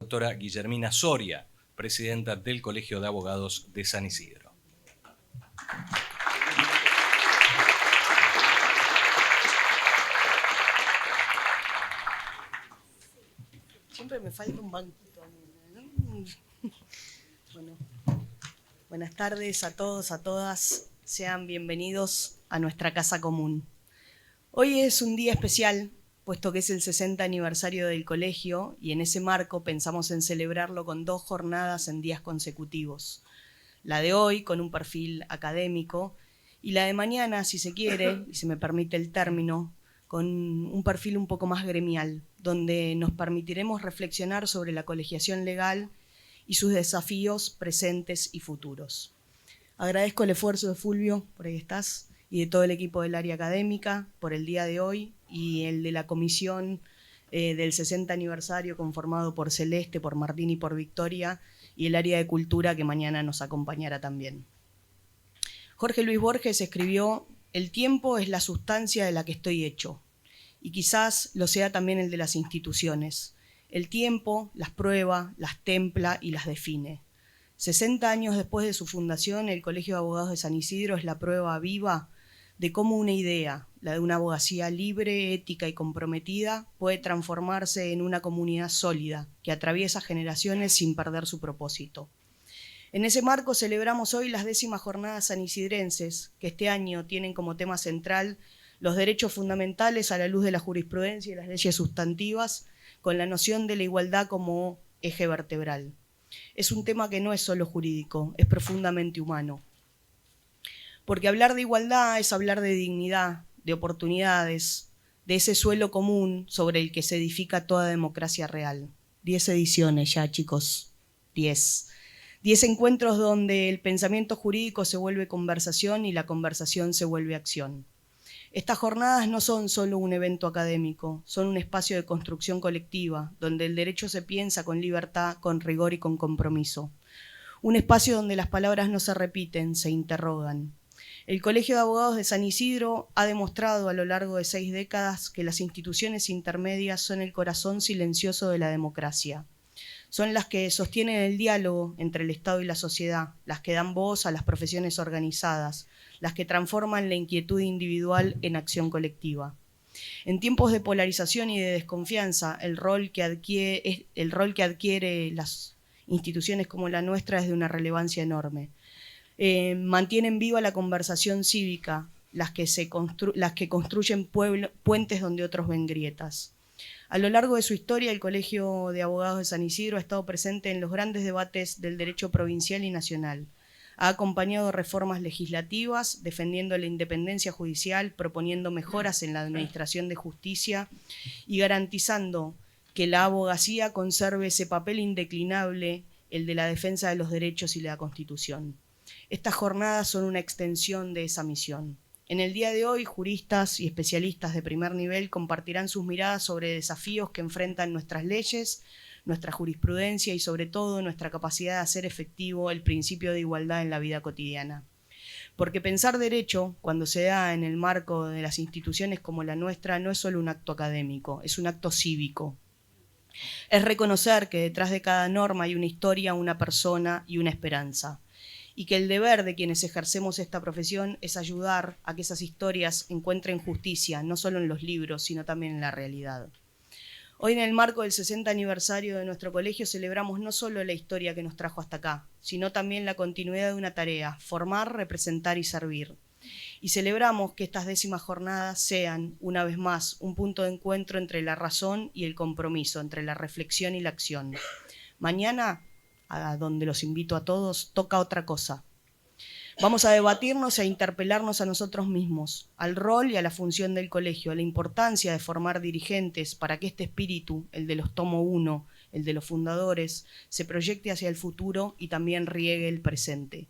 doctora Guillermina Soria, presidenta del Colegio de Abogados de San Isidro. Siempre me falta un banquito, ¿no? Bueno, buenas tardes a todos, a todas. Sean bienvenidos a nuestra casa común. Hoy es un día especial, puesto que es el 60 aniversario del colegio, y en ese marco pensamos en celebrarlo con 2 jornadas en días consecutivos. La de hoy, con un perfil académico, y la de mañana, si se quiere, y se me permite el término, con un perfil un poco más gremial, donde nos permitiremos reflexionar sobre la colegiación legal y sus desafíos presentes y futuros. Agradezco el esfuerzo de Fulvio, por ahí estás, y de todo el equipo del área académica por el día de hoy y el de la comisión del 60 aniversario conformado por Celeste, por Martín y por Victoria, y el área de cultura que mañana nos acompañará también. Jorge Luis Borges escribió: "El tiempo es la sustancia de la que estoy hecho", y quizás lo sea también el de las instituciones. El tiempo las prueba, las templa y las define. 60 años después de su fundación, el Colegio de Abogados de San Isidro es la prueba viva de cómo una idea, la de una abogacía libre, ética y comprometida, puede transformarse en una comunidad sólida que atraviesa generaciones sin perder su propósito. En ese marco celebramos hoy las 10ª jornadas sanisidrenses, que este año tienen como tema central los derechos fundamentales a la luz de la jurisprudencia y las leyes sustantivas, con la noción de la igualdad como eje vertebral. Es un tema que no es solo jurídico, es profundamente humano. Porque hablar de igualdad es hablar de dignidad, de oportunidades, de ese suelo común sobre el que se edifica toda democracia real. 10 ediciones ya, chicos, 10. 10 encuentros donde el pensamiento jurídico se vuelve conversación y la conversación se vuelve acción. Estas jornadas no son solo un evento académico, son un espacio de construcción colectiva, donde el derecho se piensa con libertad, con rigor y con compromiso. Un espacio donde las palabras no se repiten, se interrogan. El Colegio de Abogados de San Isidro ha demostrado a lo largo de 6 décadas que las instituciones intermedias son el corazón silencioso de la democracia. Son las que sostienen el diálogo entre el Estado y la sociedad, las que dan voz a las profesiones organizadas, las que transforman la inquietud individual en acción colectiva. En tiempos de polarización y de desconfianza, el rol que adquiere las instituciones como la nuestra es de una relevancia enorme. Mantienen viva la conversación cívica, las que construyen puentes donde otros ven grietas. A lo largo de su historia, el Colegio de Abogados de San Isidro ha estado presente en los grandes debates del derecho provincial y nacional. Ha acompañado reformas legislativas, defendiendo la independencia judicial, proponiendo mejoras en la administración de justicia y garantizando que la abogacía conserve ese papel indeclinable, el de la defensa de los derechos y la Constitución. Estas jornadas son una extensión de esa misión. En el día de hoy, juristas y especialistas de primer nivel compartirán sus miradas sobre desafíos que enfrentan nuestras leyes, nuestra jurisprudencia y sobre todo nuestra capacidad de hacer efectivo el principio de igualdad en la vida cotidiana. Porque pensar derecho, cuando se da en el marco de las instituciones como la nuestra, no es solo un acto académico, es un acto cívico. Es reconocer que detrás de cada norma hay una historia, una persona y una esperanza. Y que el deber de quienes ejercemos esta profesión es ayudar a que esas historias encuentren justicia, no solo en los libros, sino también en la realidad. Hoy, en el marco del 60 aniversario de nuestro colegio, celebramos no solo la historia que nos trajo hasta acá, sino también la continuidad de una tarea: formar, representar y servir. Y celebramos que estas 10ª jornadas sean, una vez más, un punto de encuentro entre la razón y el compromiso, entre la reflexión y la acción. Mañana, a donde los invito a todos, toca otra cosa. Vamos a debatirnos e interpelarnos a nosotros mismos, al rol y a la función del colegio, a la importancia de formar dirigentes para que este espíritu, el de los tomo 1, el de los fundadores, se proyecte hacia el futuro y también riegue el presente.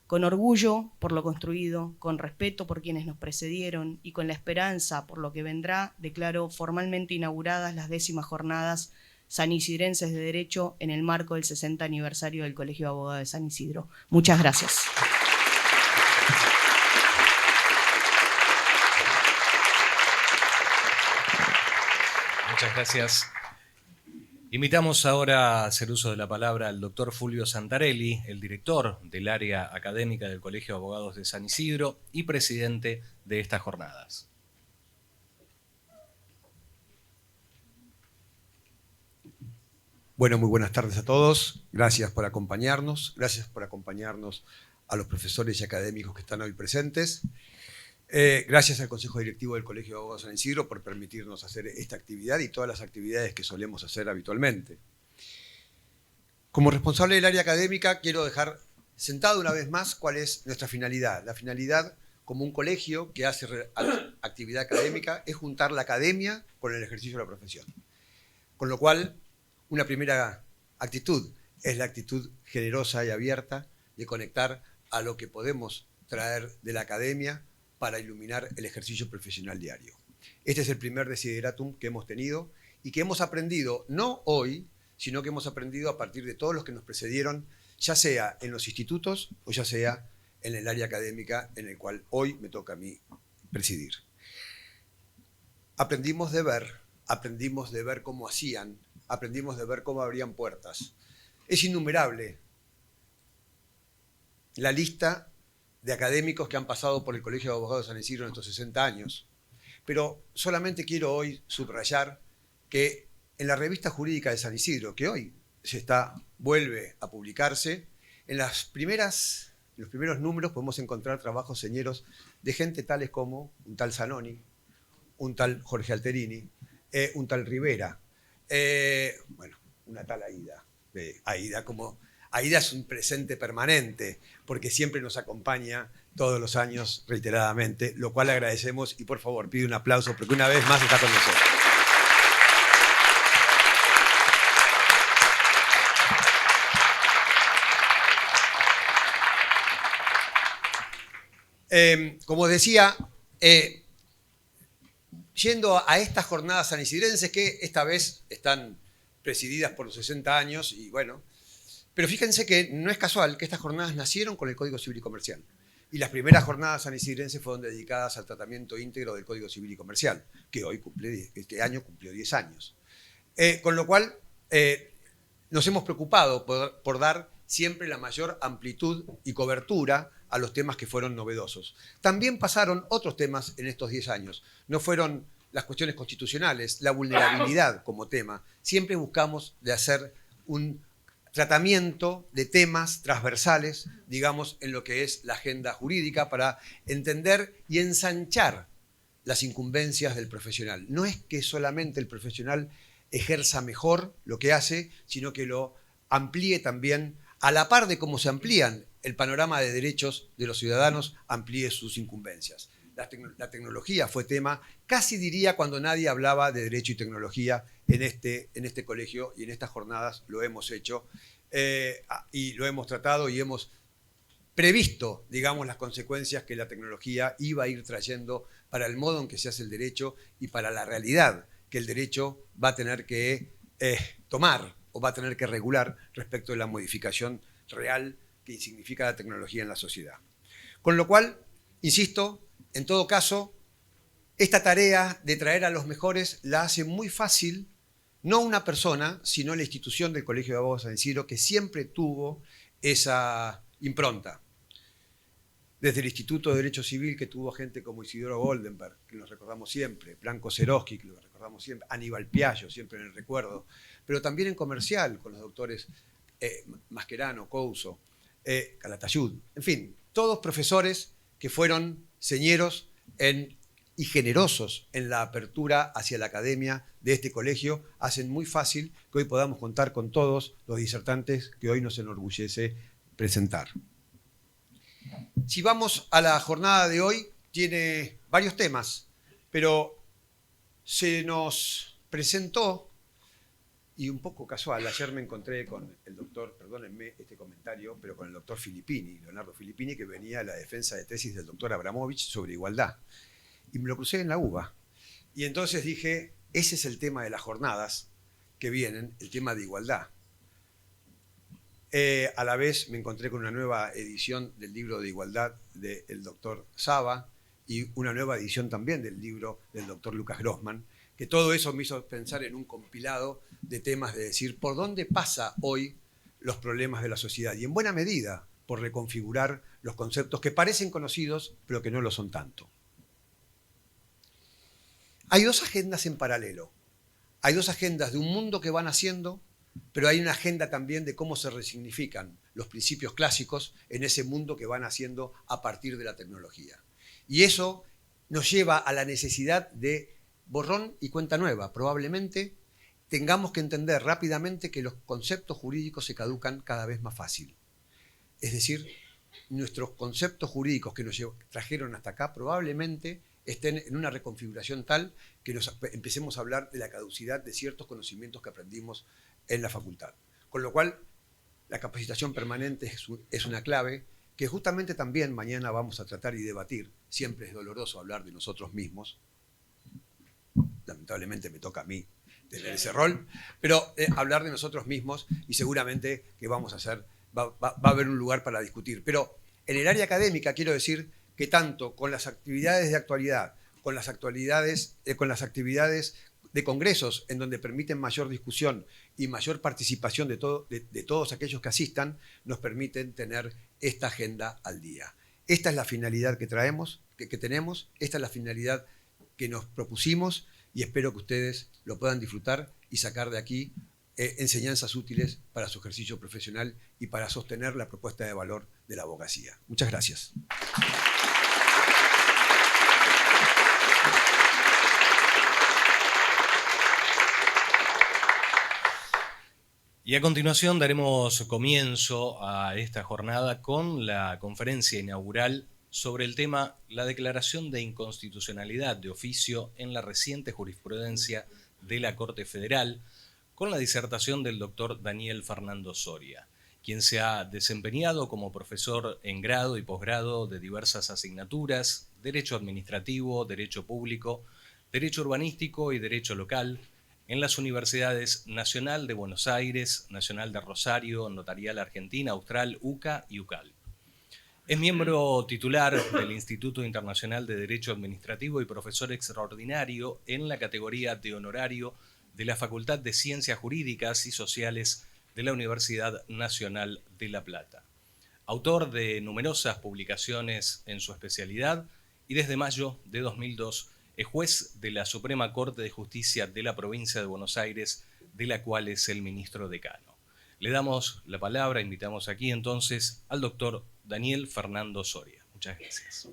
Con orgullo por lo construido, con respeto por quienes nos precedieron y con la esperanza por lo que vendrá, declaro formalmente inauguradas las 10ª jornadas sanisidrenses de Derecho en el marco del 60 aniversario del Colegio de Abogados de San Isidro. Muchas gracias. Muchas gracias, Invitamos ahora a hacer uso de la palabra al doctor Fulvio Santarelli, el director del área académica del Colegio de Abogados de San Isidro y presidente de estas jornadas. Bueno, muy buenas tardes a todos. Gracias por acompañarnos. Gracias por acompañarnos a los profesores y académicos que están hoy presentes. Gracias al Consejo Directivo del Colegio de Abogados de San Isidro por permitirnos hacer esta actividad y todas las actividades que solemos hacer habitualmente. Como responsable del área académica, quiero dejar sentado una vez más cuál es nuestra finalidad. La finalidad, como un colegio que hace actividad académica, es juntar la academia con el ejercicio de la profesión. Con lo cual, una primera actitud es la actitud generosa y abierta de conectar a lo que podemos traer de la academia para iluminar el ejercicio profesional diario. Este es el primer desideratum que hemos tenido y que hemos aprendido, no hoy, sino que hemos aprendido a partir de todos los que nos precedieron, ya sea en los institutos o ya sea en el área académica en el cual hoy me toca a mí presidir. Aprendimos de ver cómo hacían, aprendimos de ver cómo abrían puertas. Es innumerable la lista de académicos que han pasado por el Colegio de Abogados de San Isidro en estos 60 años. Pero solamente quiero hoy subrayar que en la revista jurídica de San Isidro, que hoy vuelve a publicarse, en los primeros números podemos encontrar trabajos señeros de gente tales como un tal Zanoni, un tal Jorge Alterini, un tal Rivera, una tal Aida. Aida es un presente permanente, porque siempre nos acompaña todos los años reiteradamente, lo cual agradecemos y por favor pido un aplauso porque una vez más está con nosotros. Como decía, yendo a estas jornadas sanisidrenses que esta vez están presididas por los 60 años y bueno, pero fíjense que no es casual que estas jornadas nacieron con el Código Civil y Comercial. Y las primeras jornadas sanisidrenses fueron dedicadas al tratamiento íntegro del Código Civil y Comercial, que este año cumplió 10 años. Con lo cual, nos hemos preocupado por dar siempre la mayor amplitud y cobertura a los temas que fueron novedosos. También pasaron otros temas en estos 10 años. No fueron las cuestiones constitucionales, la vulnerabilidad como tema. Siempre buscamos de hacer un tratamiento de temas transversales, digamos, en lo que es la agenda jurídica para entender y ensanchar las incumbencias del profesional. No es que solamente el profesional ejerza mejor lo que hace, sino que lo amplíe también, a la par de cómo se amplían el panorama de derechos de los ciudadanos, amplíe sus incumbencias. La tecnología fue tema, casi diría cuando nadie hablaba de derecho y tecnología en este colegio y en estas jornadas lo hemos hecho y lo hemos tratado y hemos previsto, digamos, las consecuencias que la tecnología iba a ir trayendo para el modo en que se hace el derecho y para la realidad que el derecho va a tener que tomar o va a tener que regular respecto de la modificación real que significa la tecnología en la sociedad. Con lo cual, insisto, en todo caso, esta tarea de traer a los mejores la hace muy fácil, no una persona, sino la institución del Colegio de Abogados de San Isidro, que siempre tuvo esa impronta. Desde el Instituto de Derecho Civil, que tuvo gente como Isidoro Goldenberg, que lo recordamos siempre, Blanco Serosky, que lo recordamos siempre, Aníbal Piaggio, siempre en el recuerdo, pero también en comercial, con los doctores Mascherano, Couso, Calatayud, en fin, todos profesores que fueron señeros y generosos en la apertura hacia la academia de este colegio, hacen muy fácil que hoy podamos contar con todos los disertantes que hoy nos enorgullece presentar. Si vamos a la jornada de hoy, tiene varios temas, pero se nos presentó, y un poco casual, ayer me encontré con el doctor, perdónenme este comentario, pero con el doctor Filippini, Leonardo Filippini, que venía a la defensa de tesis del doctor Abramovich sobre igualdad. Y me lo crucé en la UBA. Y entonces dije, ese es el tema de las jornadas que vienen, el tema de igualdad. A la vez me encontré con una nueva edición del libro de igualdad del doctor Saba y una nueva edición también del libro del doctor Lucas Grossman, que todo eso me hizo pensar en un compilado de temas de decir por dónde pasa hoy los problemas de la sociedad, y en buena medida por reconfigurar los conceptos que parecen conocidos, pero que no lo son tanto. Hay dos agendas en paralelo. Hay dos agendas de un mundo que van haciendo, pero hay una agenda también de cómo se resignifican los principios clásicos en ese mundo que van haciendo a partir de la tecnología. Y eso nos lleva a la necesidad de borrón y cuenta nueva. Probablemente tengamos que entender rápidamente que los conceptos jurídicos se caducan cada vez más fácil. Es decir, nuestros conceptos jurídicos que nos trajeron hasta acá probablemente estén en una reconfiguración tal que nos empecemos a hablar de la caducidad de ciertos conocimientos que aprendimos en la facultad. Con lo cual, la capacitación permanente es una clave que justamente también mañana vamos a tratar y debatir. Siempre es doloroso hablar de nosotros mismos. Lamentablemente me toca a mí tener ese rol, pero hablar de nosotros mismos, y seguramente que vamos a hacer, va a haber un lugar para discutir. Pero en el área académica quiero decir que tanto con las actividades de actualidad, con las actividades de congresos en donde permiten mayor discusión y mayor participación de todos aquellos que asistan, nos permiten tener esta agenda al día. Esta es la finalidad que tenemos, esta es la finalidad que nos propusimos, y espero que ustedes lo puedan disfrutar y sacar de aquí enseñanzas útiles para su ejercicio profesional y para sostener la propuesta de valor de la abogacía. Muchas gracias. Y a continuación daremos comienzo a esta jornada con la conferencia inaugural sobre el tema la declaración de inconstitucionalidad de oficio en la reciente jurisprudencia de la Corte Federal, con la disertación del doctor Daniel Fernando Soria, quien se ha desempeñado como profesor en grado y posgrado de diversas asignaturas, Derecho Administrativo, Derecho Público, Derecho Urbanístico y Derecho Local, en las universidades Nacional de Buenos Aires, Nacional de Rosario, Notarial Argentina, Austral, UCA y UCAL. Es miembro titular del Instituto Internacional de Derecho Administrativo y profesor extraordinario en la categoría de honorario de la Facultad de Ciencias Jurídicas y Sociales de la Universidad Nacional de La Plata. Autor de numerosas publicaciones en su especialidad y desde mayo de 2002 es juez de la Suprema Corte de Justicia de la Provincia de Buenos Aires, de la cual es el ministro decano. Le damos la palabra, invitamos aquí entonces al doctor Daniel Fernando Soria. Muchas gracias.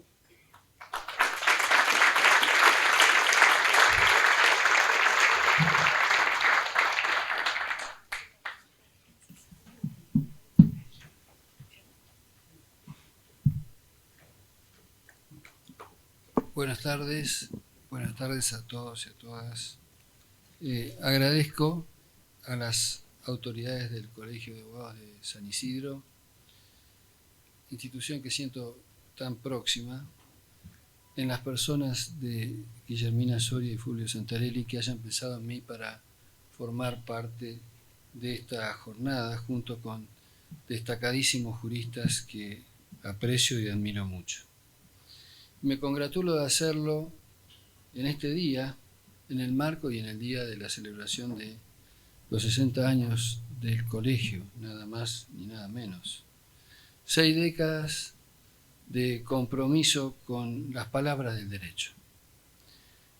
Buenas tardes a todos y a todas. Agradezco a las autoridades del Colegio de Abogados de San Isidro, institución que siento tan próxima, en las personas de Guillermina Soria y Fulvio Santarelli, que hayan pensado en mí para formar parte de esta jornada junto con destacadísimos juristas que aprecio y admiro mucho. Me congratulo de hacerlo en este día, en el marco y en el día de la celebración de los 60 años del colegio, nada más ni nada menos. 6 décadas de compromiso con las palabras del derecho.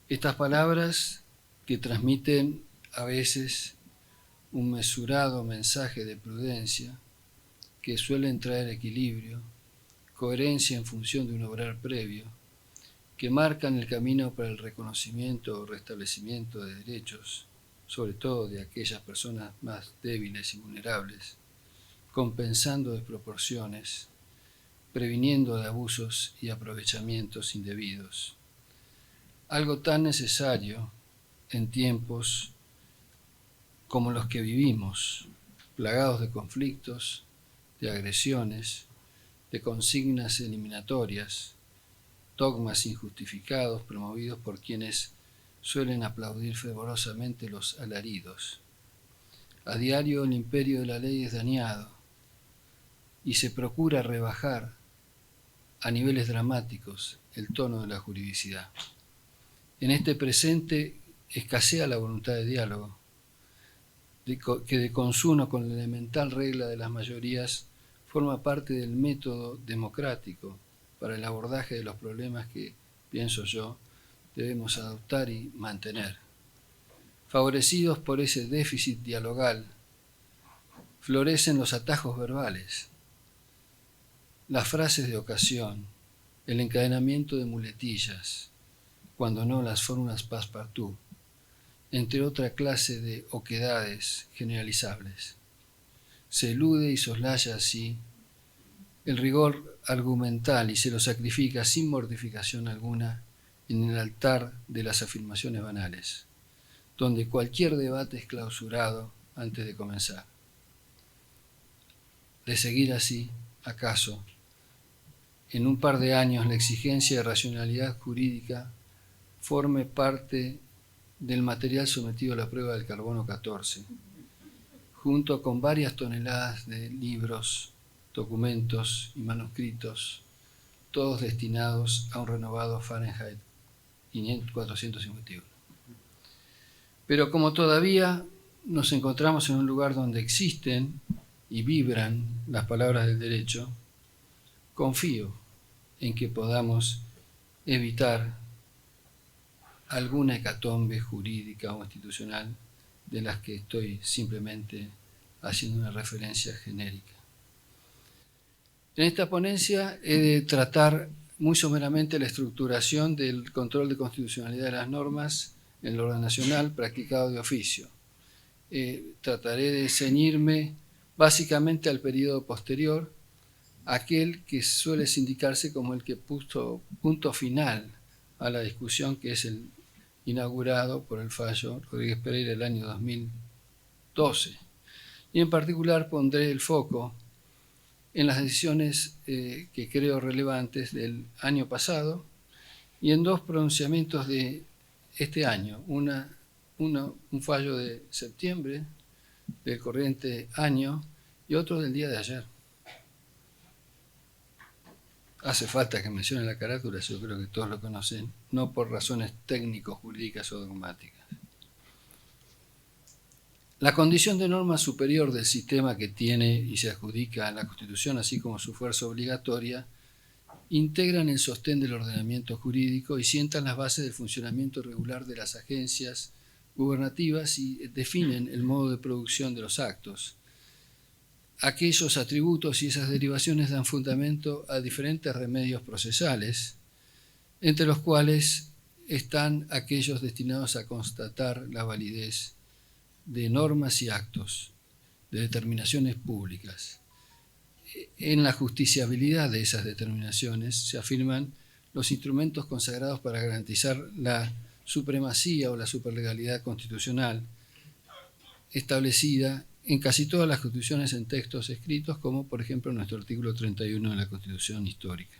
Estas palabras que transmiten a veces un mesurado mensaje de prudencia, que suelen traer equilibrio, coherencia en función de un obrar previo, que marcan el camino para el reconocimiento o restablecimiento de derechos, sobre todo de aquellas personas más débiles y vulnerables, compensando desproporciones, previniendo de abusos y aprovechamientos indebidos. Algo tan necesario en tiempos como los que vivimos, plagados de conflictos, de agresiones, de consignas eliminatorias, dogmas injustificados promovidos por quienes suelen aplaudir fervorosamente los alaridos. A diario el imperio de la ley es dañado y se procura rebajar a niveles dramáticos el tono de la juridicidad. En este presente escasea la voluntad de diálogo, que de consuno con la elemental regla de las mayorías forma parte del método democrático para el abordaje de los problemas que, pienso yo, debemos adoptar y mantener. Favorecidos por ese déficit dialogal, florecen los atajos verbales, las frases de ocasión, el encadenamiento de muletillas, cuando no las fórmulas passepartout, entre otra clase de oquedades generalizables. Se elude y soslaya así el rigor argumental y se lo sacrifica sin mortificación alguna en el altar de las afirmaciones banales, donde cualquier debate es clausurado antes de comenzar. De seguir así, acaso, en un par de años la exigencia de racionalidad jurídica forme parte del material sometido a la prueba del carbono 14, junto con varias toneladas de libros, documentos y manuscritos, todos destinados a un renovado Fahrenheit 451. Pero como todavía nos encontramos en un lugar donde existen y vibran las palabras del derecho, confío en que podamos evitar alguna hecatombe jurídica o institucional de las que estoy simplemente haciendo una referencia genérica. En esta ponencia he de tratar muy someramente la estructuración del control de constitucionalidad de las normas en el orden nacional practicado de oficio. Trataré de ceñirme básicamente al periodo posterior, aquel que suele sindicarse como el que puso punto final a la discusión, que es el inaugurado por el fallo Rodríguez Pereira el año 2012. Y en particular pondré el foco en las decisiones que creo relevantes del año pasado y en dos pronunciamientos de este año. Un fallo de septiembre del corriente año y otro del día de ayer. Hace falta que mencione la carátula, yo creo que todos lo conocen, no por razones técnico-jurídicas o dogmáticas. La condición de norma superior del sistema que tiene y se adjudica a la Constitución, así como su fuerza obligatoria, integran el sostén del ordenamiento jurídico y sientan las bases del funcionamiento regular de las agencias gubernativas y definen el modo de producción de los actos. Aquellos atributos y esas derivaciones dan fundamento a diferentes remedios procesales, entre los cuales están aquellos destinados a constatar la validez de normas y actos, de determinaciones públicas. En la justiciabilidad de esas determinaciones se afirman los instrumentos consagrados para garantizar la supremacía o la superlegalidad constitucional establecida en casi todas las constituciones en textos escritos, como por ejemplo nuestro artículo 31 de la Constitución histórica.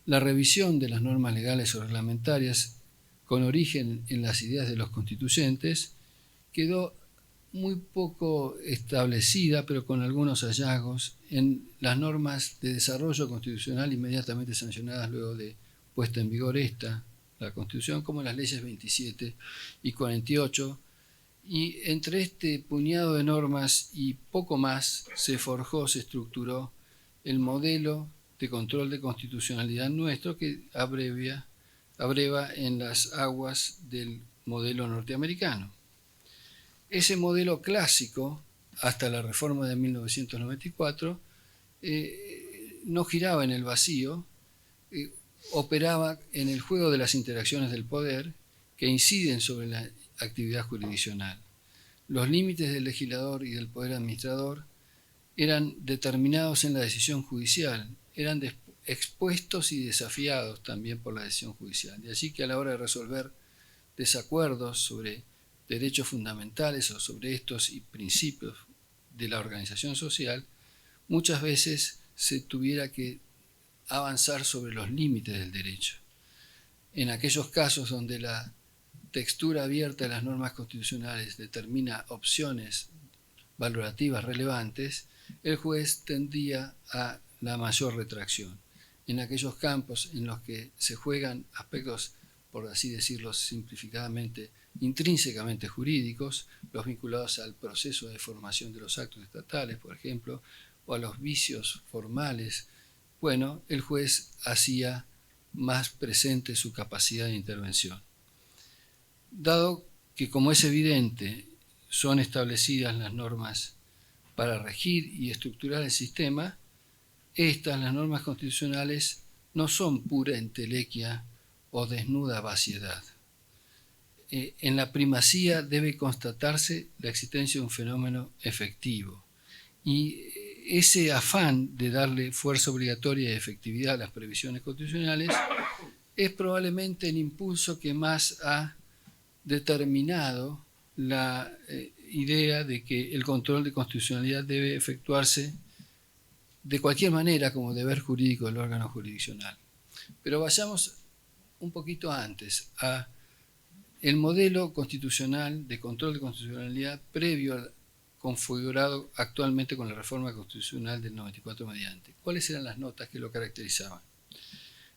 La revisión de las normas legales o reglamentarias con origen en las ideas de los constituyentes quedó muy poco establecida, pero con algunos hallazgos, en las normas de desarrollo constitucional inmediatamente sancionadas luego de puesta en vigor la Constitución, como las leyes 27 y 48, y entre este puñado de normas y poco más se forjó, se estructuró el modelo de control de constitucionalidad nuestro que abreva en las aguas del modelo norteamericano. Ese modelo clásico, hasta la reforma de 1994, no giraba en el vacío, operaba en el juego de las interacciones del poder que inciden sobre la actividad jurisdiccional. Los límites del legislador y del poder administrador eran determinados en la decisión judicial, eran expuestos y desafiados también por la decisión judicial. Y así que a la hora de resolver desacuerdos sobre derechos fundamentales o sobre estos y principios de la organización social, muchas veces se tuviera que avanzar sobre los límites del derecho. En aquellos casos donde la textura abierta de las normas constitucionales determina opciones valorativas relevantes, el juez tendía a la mayor retracción. En aquellos campos en los que se juegan aspectos por así decirlo simplificadamente, intrínsecamente jurídicos, los vinculados al proceso de formación de los actos estatales, por ejemplo, o a los vicios formales, bueno, el juez hacía más presente su capacidad de intervención. Dado que, como es evidente, son establecidas las normas para regir y estructurar el sistema, las normas constitucionales, no son pura entelequia o desnuda vaciedad. En la primacía debe constatarse la existencia de un fenómeno efectivo. Y ese afán de darle fuerza obligatoria y efectividad a las previsiones constitucionales es probablemente el impulso que más ha determinado la idea de que el control de constitucionalidad debe efectuarse de cualquier manera como deber jurídico del órgano jurisdiccional. Pero vayamos un poquito antes a el modelo constitucional de control de constitucionalidad previo al configurado actualmente con la reforma constitucional del 94 mediante. ¿Cuáles eran las notas que lo caracterizaban?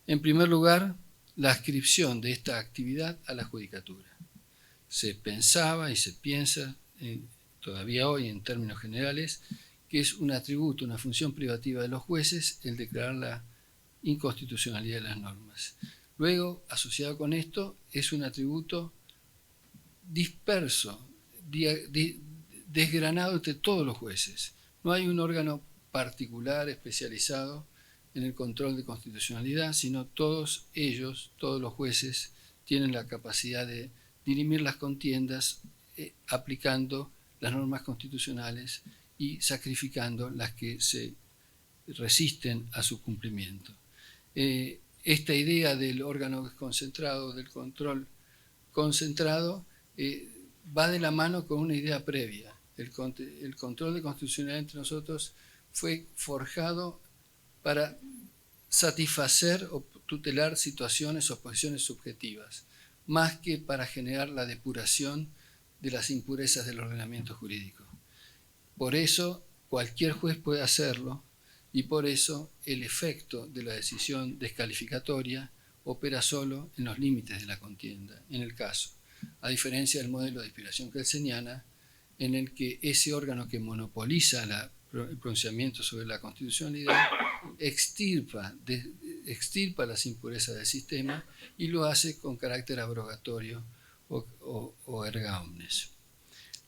En primer lugar, la adscripción de esta actividad a la judicatura. Se pensaba y se piensa todavía hoy en términos generales que es un atributo, una función privativa de los jueces el declarar la inconstitucionalidad de las normas. Luego, asociado con esto, es un atributo disperso, desgranado entre todos los jueces. No hay un órgano particular, especializado en el control de constitucionalidad, sino todos ellos, todos los jueces, tienen la capacidad de dirimir las contiendas aplicando las normas constitucionales y sacrificando las que se resisten a su cumplimiento. Esta idea del órgano concentrado, del control concentrado, va de la mano con una idea previa. El control de constitucionalidad entre nosotros fue forjado para satisfacer o tutelar situaciones o posiciones subjetivas, más que para generar la depuración de las impurezas del ordenamiento jurídico. Por eso cualquier juez puede hacerlo y por eso el efecto de la decisión descalificatoria opera solo en los límites de la contienda, en el caso, a diferencia del modelo de inspiración kelseniana, en el que ese órgano que monopoliza el pronunciamiento sobre la constitucionalidad extirpa las impurezas del sistema y lo hace con carácter abrogatorio o erga omnes.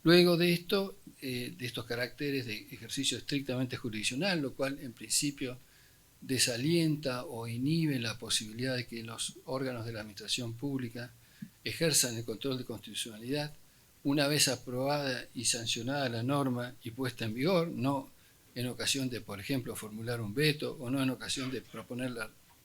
Luego de esto, de estos caracteres de ejercicio estrictamente jurisdiccional, lo cual en principio desalienta o inhibe la posibilidad de que los órganos de la administración pública ejerzan el control de constitucionalidad, una vez aprobada y sancionada la norma y puesta en vigor, no en ocasión de, por ejemplo, formular un veto o no en ocasión de proponer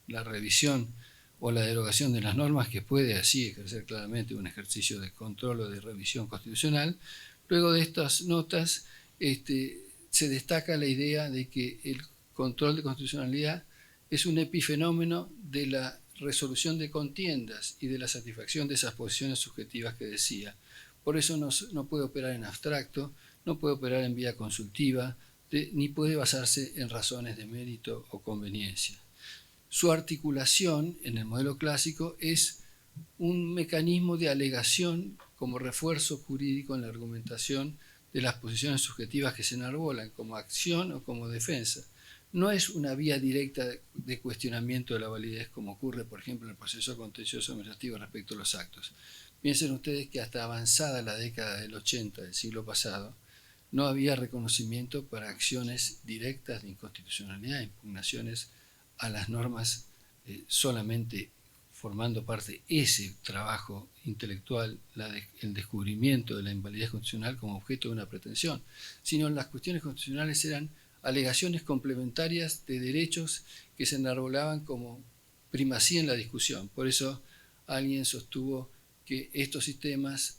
la revisión o la derogación de las normas, que puede así ejercer claramente un ejercicio de control o de revisión constitucional. Luego de estas notas se destaca la idea de que el control de constitucionalidad es un epifenómeno de la resolución de contiendas y de la satisfacción de esas posiciones subjetivas que decía. Por eso no puede operar en abstracto, no puede operar en vía consultiva, ni puede basarse en razones de mérito o conveniencia. Su articulación en el modelo clásico es un mecanismo de alegación como refuerzo jurídico en la argumentación de las posiciones subjetivas que se enarbolan como acción o como defensa. No es una vía directa de cuestionamiento de la validez como ocurre, por ejemplo, en el proceso contencioso administrativo respecto a los actos. Piensen ustedes que hasta avanzada la década del 80 del siglo pasado, no había reconocimiento para acciones directas de inconstitucionalidad, impugnaciones a las normas solamente formando parte ese trabajo intelectual, el descubrimiento de la invalidez constitucional como objeto de una pretensión, sino las cuestiones constitucionales eran alegaciones complementarias de derechos que se enarbolaban como primacía en la discusión. Por eso alguien sostuvo que estos sistemas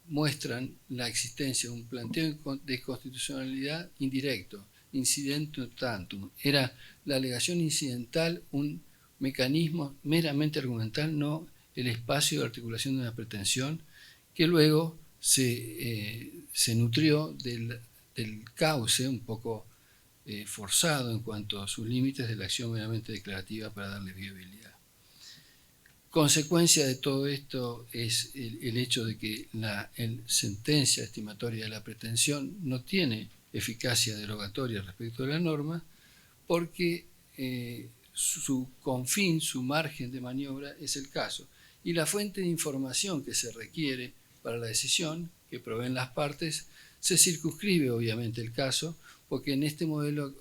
muestran la existencia de un planteo de constitucionalidad indirecto, incidentum tantum. Era la alegación incidental un mecanismo meramente argumental, no el espacio de articulación de una pretensión, que luego se nutrió del cauce un poco forzado en cuanto a sus límites de la acción meramente declarativa para darle viabilidad. Consecuencia de todo esto es el hecho de que la sentencia estimatoria de la pretensión no tiene eficacia derogatoria respecto de la norma, porque su confín, su margen de maniobra es el caso. Y la fuente de información que se requiere para la decisión, que proveen las partes, se circunscribe obviamente el caso, porque en este modelo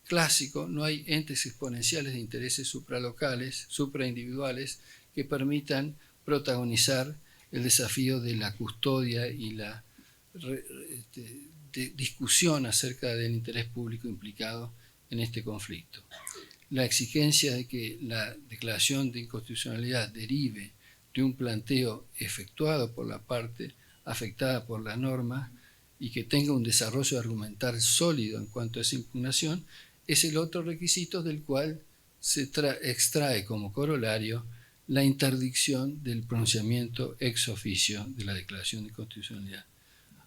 clásico no hay entes exponenciales de intereses supralocales, supraindividuales, que permitan protagonizar el desafío de la custodia y la discusión acerca del interés público implicado en este conflicto. La exigencia de que la declaración de inconstitucionalidad derive de un planteo efectuado por la parte afectada por la norma y que tenga un desarrollo argumental sólido en cuanto a esa impugnación, es el otro requisito del cual se extrae como corolario la interdicción del pronunciamiento ex officio de la declaración de inconstitucionalidad.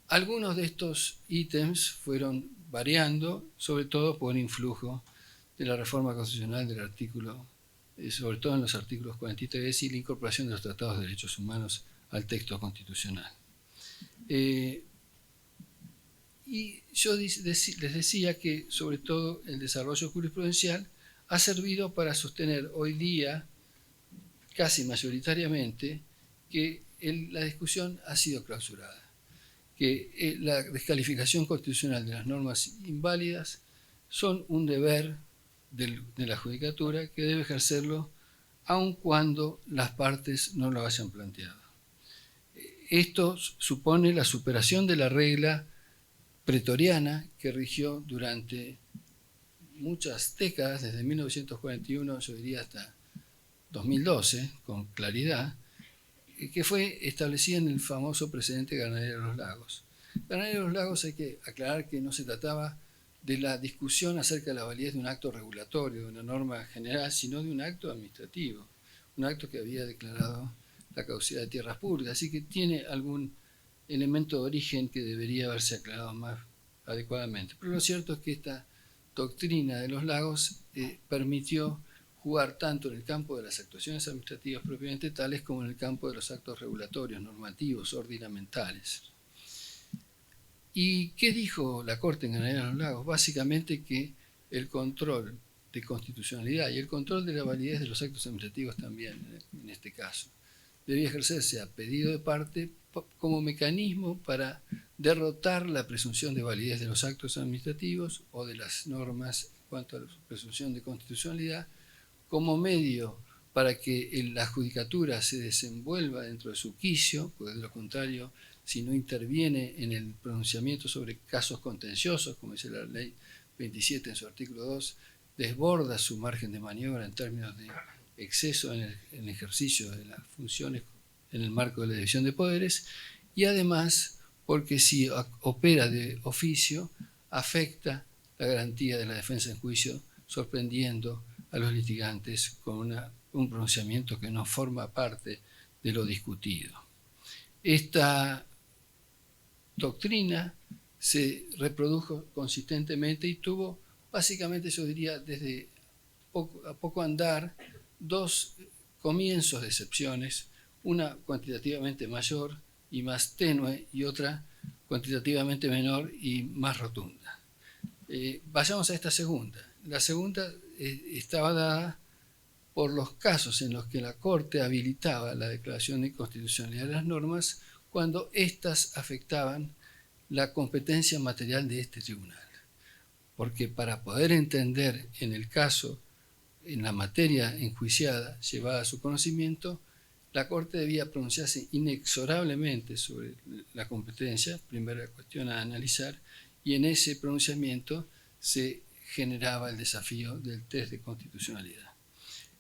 Algunos de estos ítems fueron variando, sobre todo por influjo de la reforma constitucional del artículo, sobre todo en los artículos 43 y la incorporación de los tratados de derechos humanos al texto constitucional. Y yo les decía que sobre todo el desarrollo jurisprudencial ha servido para sostener hoy día casi mayoritariamente que la discusión ha sido clausurada, que la descalificación constitucional de las normas inválidas son un deber de la judicatura que debe ejercerlo aun cuando las partes no lo hayan planteado. Esto supone la superación de la regla pretoriana que rigió durante muchas décadas, desde 1941, yo diría hasta 2012, con claridad, que fue establecida en el famoso precedente Ganadero de los Lagos. Ganadero de los Lagos, hay que aclarar que no se trataba de la discusión acerca de la validez de un acto regulatorio, de una norma general, sino de un acto administrativo, un acto que había declarado la caducidad de tierras públicas, así que tiene algún elemento de origen que debería haberse aclarado más adecuadamente. Pero lo cierto es que esta doctrina de los lagos permitió jugar tanto en el campo de las actuaciones administrativas propiamente tales como en el campo de los actos regulatorios, normativos, ordenamentales. ¿Y qué dijo la Corte en Ganadero de los Lagos? Básicamente que el control de constitucionalidad y el control de la validez de los actos administrativos también, en este caso, debía ejercerse a pedido de parte como mecanismo para derrotar la presunción de validez de los actos administrativos o de las normas en cuanto a la presunción de constitucionalidad, como medio para que la judicatura se desenvuelva dentro de su quicio, porque de lo contrario, si no interviene en el pronunciamiento sobre casos contenciosos, como dice la ley 27 en su artículo 2, desborda su margen de maniobra en términos de exceso en el ejercicio de las funciones en el marco de la división de poderes, y además porque si opera de oficio, afecta la garantía de la defensa en juicio, sorprendiendo a los litigantes con un pronunciamiento que no forma parte de lo discutido. Esta doctrina se reprodujo consistentemente y tuvo, básicamente yo diría, desde a poco andar, dos comienzos de excepciones, una cuantitativamente mayor y más tenue y otra cuantitativamente menor y más rotunda. Vayamos a esta segunda. La segunda estaba dada por los casos en los que la Corte habilitaba la declaración de inconstitucionalidad de las normas cuando éstas afectaban la competencia material de este tribunal. Porque para poder entender en el caso, en la materia enjuiciada, llevada a su conocimiento, la Corte debía pronunciarse inexorablemente sobre la competencia, primera cuestión a analizar, y en ese pronunciamiento se generaba el desafío del test de constitucionalidad.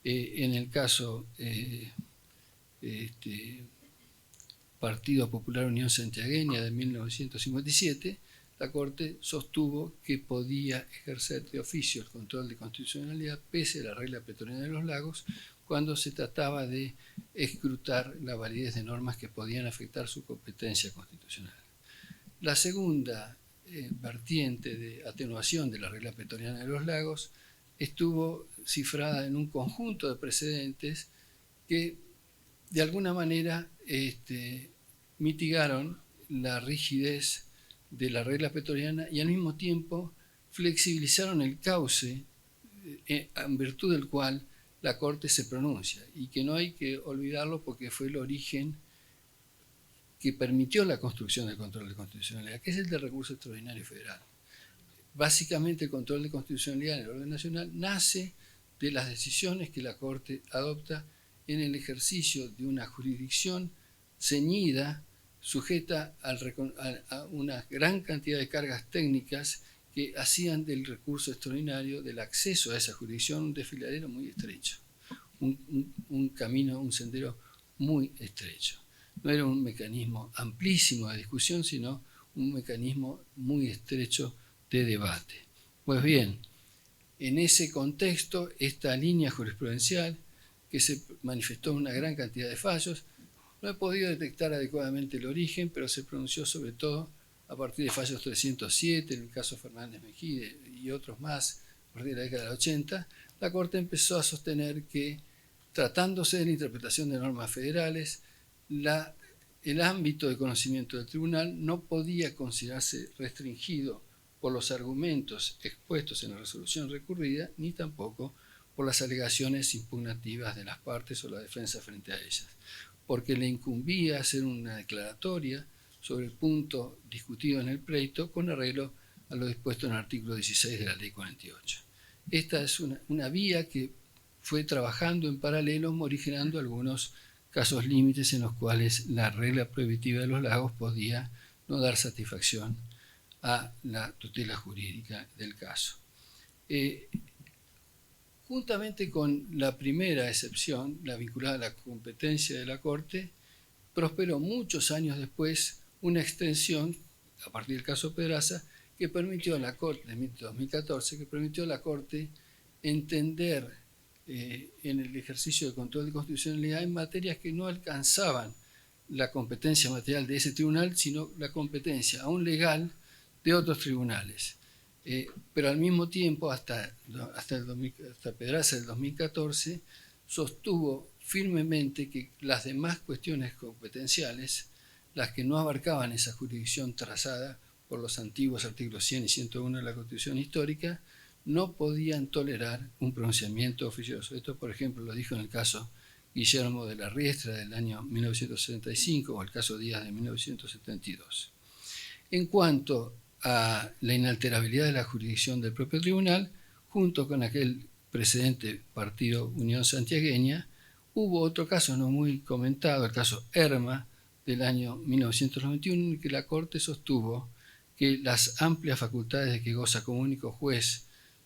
En el caso Partido Popular Unión Santiagueña de 1957, la Corte sostuvo que podía ejercer de oficio el control de constitucionalidad pese a la regla pretoriana de los lagos cuando se trataba de escrutar la validez de normas que podían afectar su competencia constitucional. La segunda vertiente de atenuación de la regla pretoriana de los lagos estuvo cifrada en un conjunto de precedentes que de alguna manera mitigaron la rigidez de la regla pretoriana y al mismo tiempo flexibilizaron el cauce en virtud del cual la Corte se pronuncia, y que no hay que olvidarlo porque fue el origen que permitió la construcción del control de constitucionalidad, que es el del recurso extraordinario federal. Básicamente el control de constitucionalidad en el orden nacional nace de las decisiones que la Corte adopta en el ejercicio de una jurisdicción ceñida, sujeta a una gran cantidad de cargas técnicas que hacían del recurso extraordinario, del acceso a esa jurisdicción, un desfiladero muy estrecho, un camino, un sendero muy estrecho. No era un mecanismo amplísimo de discusión, sino un mecanismo muy estrecho de debate. Pues bien, en ese contexto, esta línea jurisprudencial, que se manifestó en una gran cantidad de fallos, no he podido detectar adecuadamente el origen, pero se pronunció sobre todo a partir de fallos 307, en el caso Fernández Mejide y otros más, a partir de la década del 80, la Corte empezó a sostener que, tratándose de la interpretación de normas federales, el ámbito de conocimiento del tribunal no podía considerarse restringido por los argumentos expuestos en la resolución recurrida, ni tampoco por las alegaciones impugnativas de las partes o la defensa frente a ellas, porque le incumbía hacer una declaratoria sobre el punto discutido en el pleito con arreglo a lo dispuesto en el artículo 16 de la Ley 48. Esta es una vía que fue trabajando en paralelo, morigerando algunos casos límites en los cuales la regla prohibitiva de los lagos podía no dar satisfacción a la tutela jurídica del caso. Juntamente con la primera excepción, la vinculada a la competencia de la Corte, prosperó muchos años después una extensión, a partir del caso Pedraza, que permitió a la Corte, en 2014, que permitió a la Corte entender en el ejercicio de control de constitucionalidad en materias que no alcanzaban la competencia material de ese tribunal, sino la competencia aún legal de otros tribunales. Pero al mismo tiempo, hasta Pedraza del 2014, sostuvo firmemente que las demás cuestiones competenciales, las que no abarcaban esa jurisdicción trazada por los antiguos artículos 100 y 101 de la Constitución histórica, no podían tolerar un pronunciamiento oficioso. Esto, por ejemplo, lo dijo en el caso Guillermo de la Riestra del año 1975 o el caso Díaz de 1972. En cuanto a la inalterabilidad de la jurisdicción del propio tribunal, junto con aquel precedente partido Unión Santiagueña, hubo otro caso no muy comentado, el caso Erma del año 1991, en que la Corte sostuvo que las amplias facultades de que goza como único juez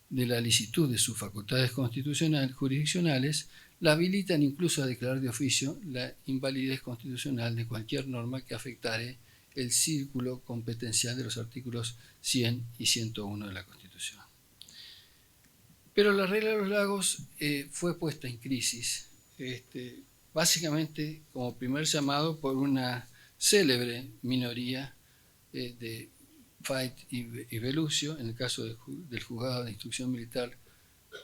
de la licitud de sus facultades constitucionales jurisdiccionales la habilitan incluso a declarar de oficio la invalidez constitucional de cualquier norma que afectare el círculo competencial de los artículos 100 y 101 de la Constitución. Pero la regla de los lagos fue puesta en crisis, básicamente como primer llamado por una célebre minoría de Fait y Belucio, en el caso del Juzgado de Instrucción Militar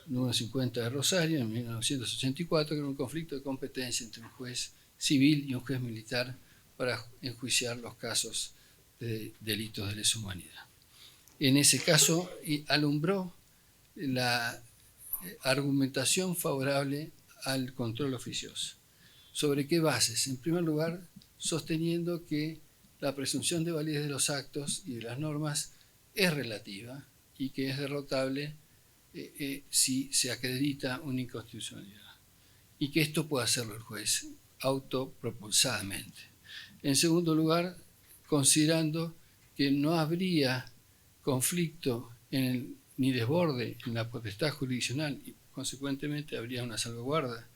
número 50 de Rosario, en 1984, que era un conflicto de competencia entre un juez civil y un juez militar para enjuiciar los casos de delitos de lesa humanidad. En ese caso alumbró la argumentación favorable al control oficioso. ¿Sobre qué bases? En primer lugar, sosteniendo que la presunción de validez de los actos y de las normas es relativa y que es derrotable si se acredita una inconstitucionalidad, y que esto puede hacerlo el juez autopropulsadamente. En segundo lugar, considerando que no habría conflicto ni desborde en la potestad jurisdiccional y consecuentemente habría una salvaguarda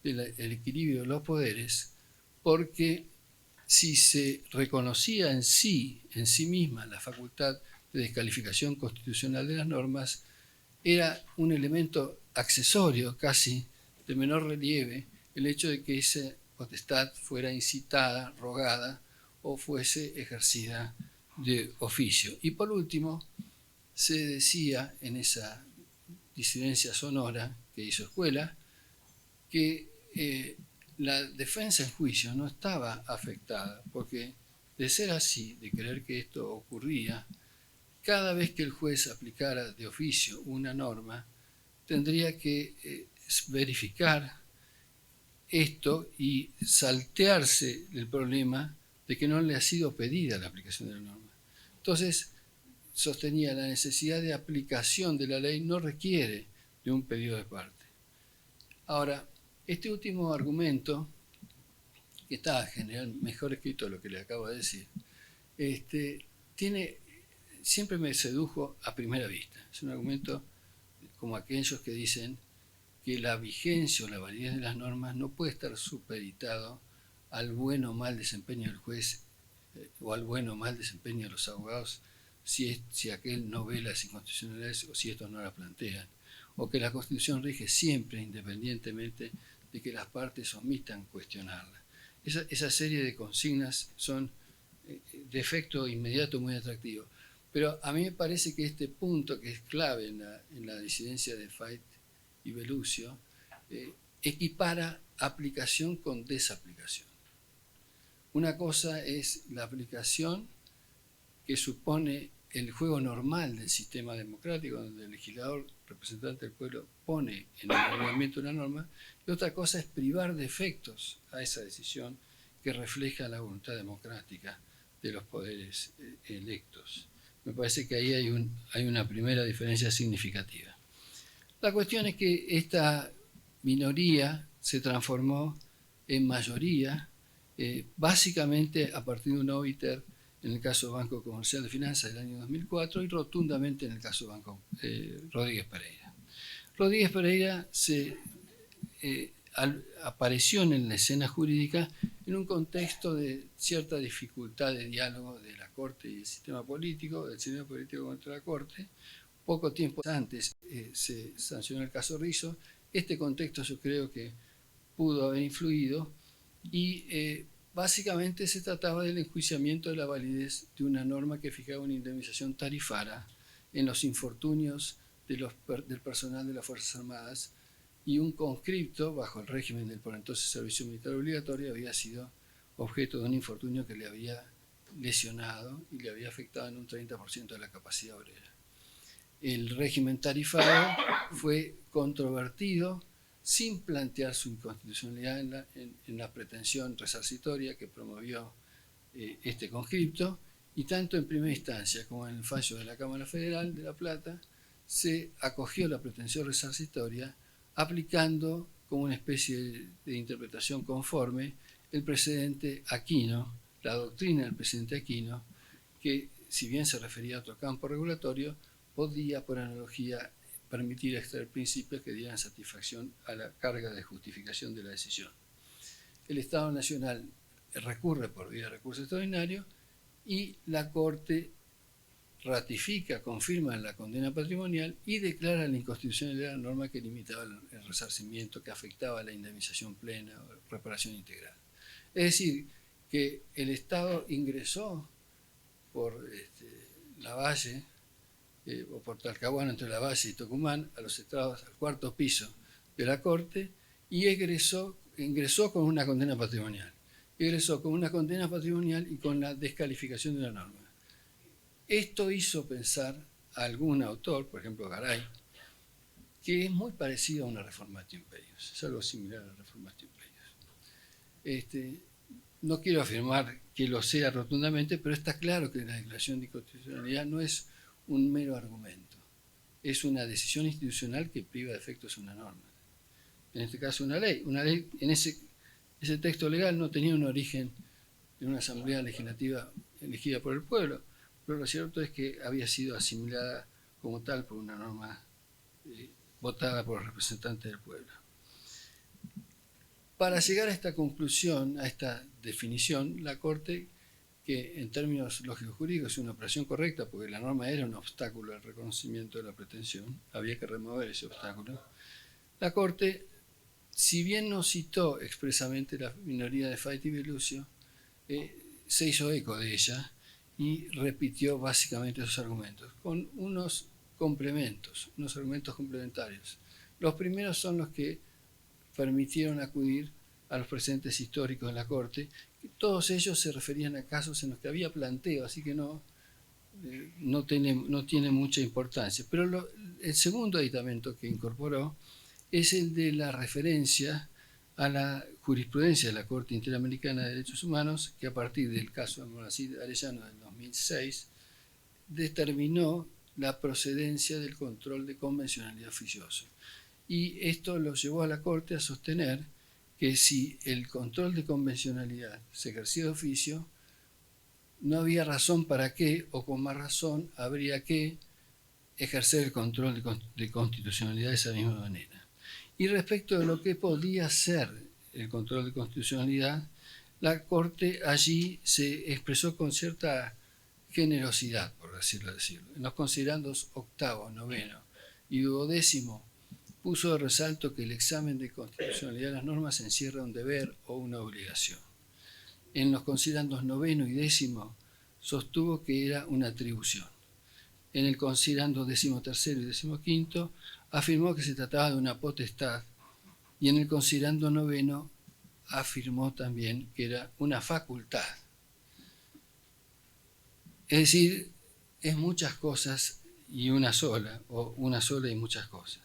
del equilibrio de los poderes, porque si se reconocía en sí misma la facultad de descalificación constitucional de las normas, era un elemento accesorio, casi de menor relieve, el hecho de que esa potestad fuera incitada, rogada o fuese ejercida de oficio. Y por último, se decía en esa disidencia sonora que hizo Escuela que la defensa en juicio no estaba afectada, porque de ser así, de creer que esto ocurría, cada vez que el juez aplicara de oficio una norma, tendría que verificar esto y saltearse el problema de que no le ha sido pedida la aplicación de la norma. Entonces, sostenía la necesidad de aplicación de la ley no requiere de un pedido de parte. Ahora, este último argumento, que está en general mejor escrito de lo que le acabo de decir, siempre me sedujo a primera vista. Es un argumento como aquellos que dicen que la vigencia o la validez de las normas no puede estar supeditado al buen o mal desempeño del juez o al buen o mal desempeño de los abogados si aquel no ve las inconstitucionalidades o si estos no las plantean, o que la Constitución rige siempre independientemente de que las partes omitan cuestionarla. Esa serie de consignas son de efecto inmediato muy atractivo. Pero a mí me parece que este punto, que es clave en la disidencia de Fait y Belluccio, equipara aplicación con desaplicación. Una cosa es la aplicación que supone el juego normal del sistema democrático, donde el legislador, representante del pueblo, pone en el ordenamiento una norma, y otra cosa es privar de efectos a esa decisión que refleja la voluntad democrática de los poderes electos. Me parece que ahí hay una primera diferencia significativa. La cuestión es que esta minoría se transformó en mayoría, básicamente a partir de un obiter en el caso Banco Comercial de Finanzas del año 2004 y rotundamente en el caso Banco Rodríguez Pereira. Rodríguez Pereira apareció en la escena jurídica en un contexto de cierta dificultad de diálogo de la Corte y el sistema político, del sistema político contra la Corte. Poco tiempo antes se sancionó el caso Rizzo. Este contexto yo creo que pudo haber influido y básicamente se trataba del enjuiciamiento de la validez de una norma que fijaba una indemnización tarifara en los infortunios del personal de las Fuerzas Armadas, y un conscripto bajo el régimen del por entonces servicio militar obligatorio había sido objeto de un infortunio que le había lesionado y le había afectado en un 30% de la capacidad obrera. El régimen tarifario fue controvertido sin plantear su inconstitucionalidad en la pretensión resarcitoria que promovió este conscripto, y tanto en primera instancia como en el fallo de la Cámara Federal de La Plata se acogió la pretensión resarcitoria aplicando como una especie de interpretación conforme el precedente Aquino, la doctrina del presidente Aquino, que si bien se refería a otro campo regulatorio, podía por analogía permitir extraer principios que dieran satisfacción a la carga de justificación de la decisión. El Estado Nacional recurre por vía de recurso extraordinario y la Corte ratifica, confirma la condena patrimonial y declara la inconstitucionalidad de la norma que limitaba el resarcimiento, que afectaba la indemnización plena o reparación integral. Es decir, que el Estado ingresó por Lavalle, o por Talcahuano, entre Lavalle y Tucumán, a los estrados, al cuarto piso de la Corte, y ingresó con una condena patrimonial. Ingresó con una condena patrimonial y con la descalificación de la norma. Esto hizo pensar a algún autor, por ejemplo Garay, que es muy parecido a una reformatio imperius, es algo similar a la reformatio imperius. No quiero afirmar que lo sea rotundamente, pero está claro que la declaración de inconstitucionalidad no es un mero argumento, es una decisión institucional que priva de efectos una norma. En este caso una ley. Una ley en ese texto legal no tenía un origen de una asamblea legislativa elegida por el pueblo, pero lo cierto es que había sido asimilada como tal por una norma votada por los representantes del pueblo. Para llegar a esta conclusión, a esta definición, la Corte, que en términos lógicos jurídicos es una operación correcta, porque la norma era un obstáculo al reconocimiento de la pretensión, había que remover ese obstáculo, la Corte, si bien no citó expresamente la minoría de Fait y Belluccio, se hizo eco de ella y repitió básicamente esos argumentos, con unos argumentos complementarios. Los primeros son los que permitieron acudir a los precedentes históricos de la Corte. Todos ellos se referían a casos en los que había planteo, así que no tiene mucha importancia. Pero el segundo aditamento que incorporó es el de la referencia a la jurisprudencia de la Corte Interamericana de Derechos Humanos, que a partir del caso de Almonacid Arellano del 2006 determinó la procedencia del control de convencionalidad oficioso. Y esto lo llevó a la Corte a sostener que si el control de convencionalidad se ejercía de oficio, no había razón para que, o con más razón, habría que ejercer el control de constitucionalidad de esa misma manera. Y respecto de lo que podía ser el control de constitucionalidad, la Corte allí se expresó con cierta generosidad, por decirlo. En los considerandos octavo, noveno y duodécimo, puso de resalto que el examen de constitucionalidad de las normas encierra un deber o una obligación. En los considerandos noveno y décimo, sostuvo que era una atribución. En el considerando 13º y 15º, afirmó que se trataba de una potestad, y en el considerando noveno afirmó también que era una facultad. Es decir, es muchas cosas y una sola, o una sola y muchas cosas.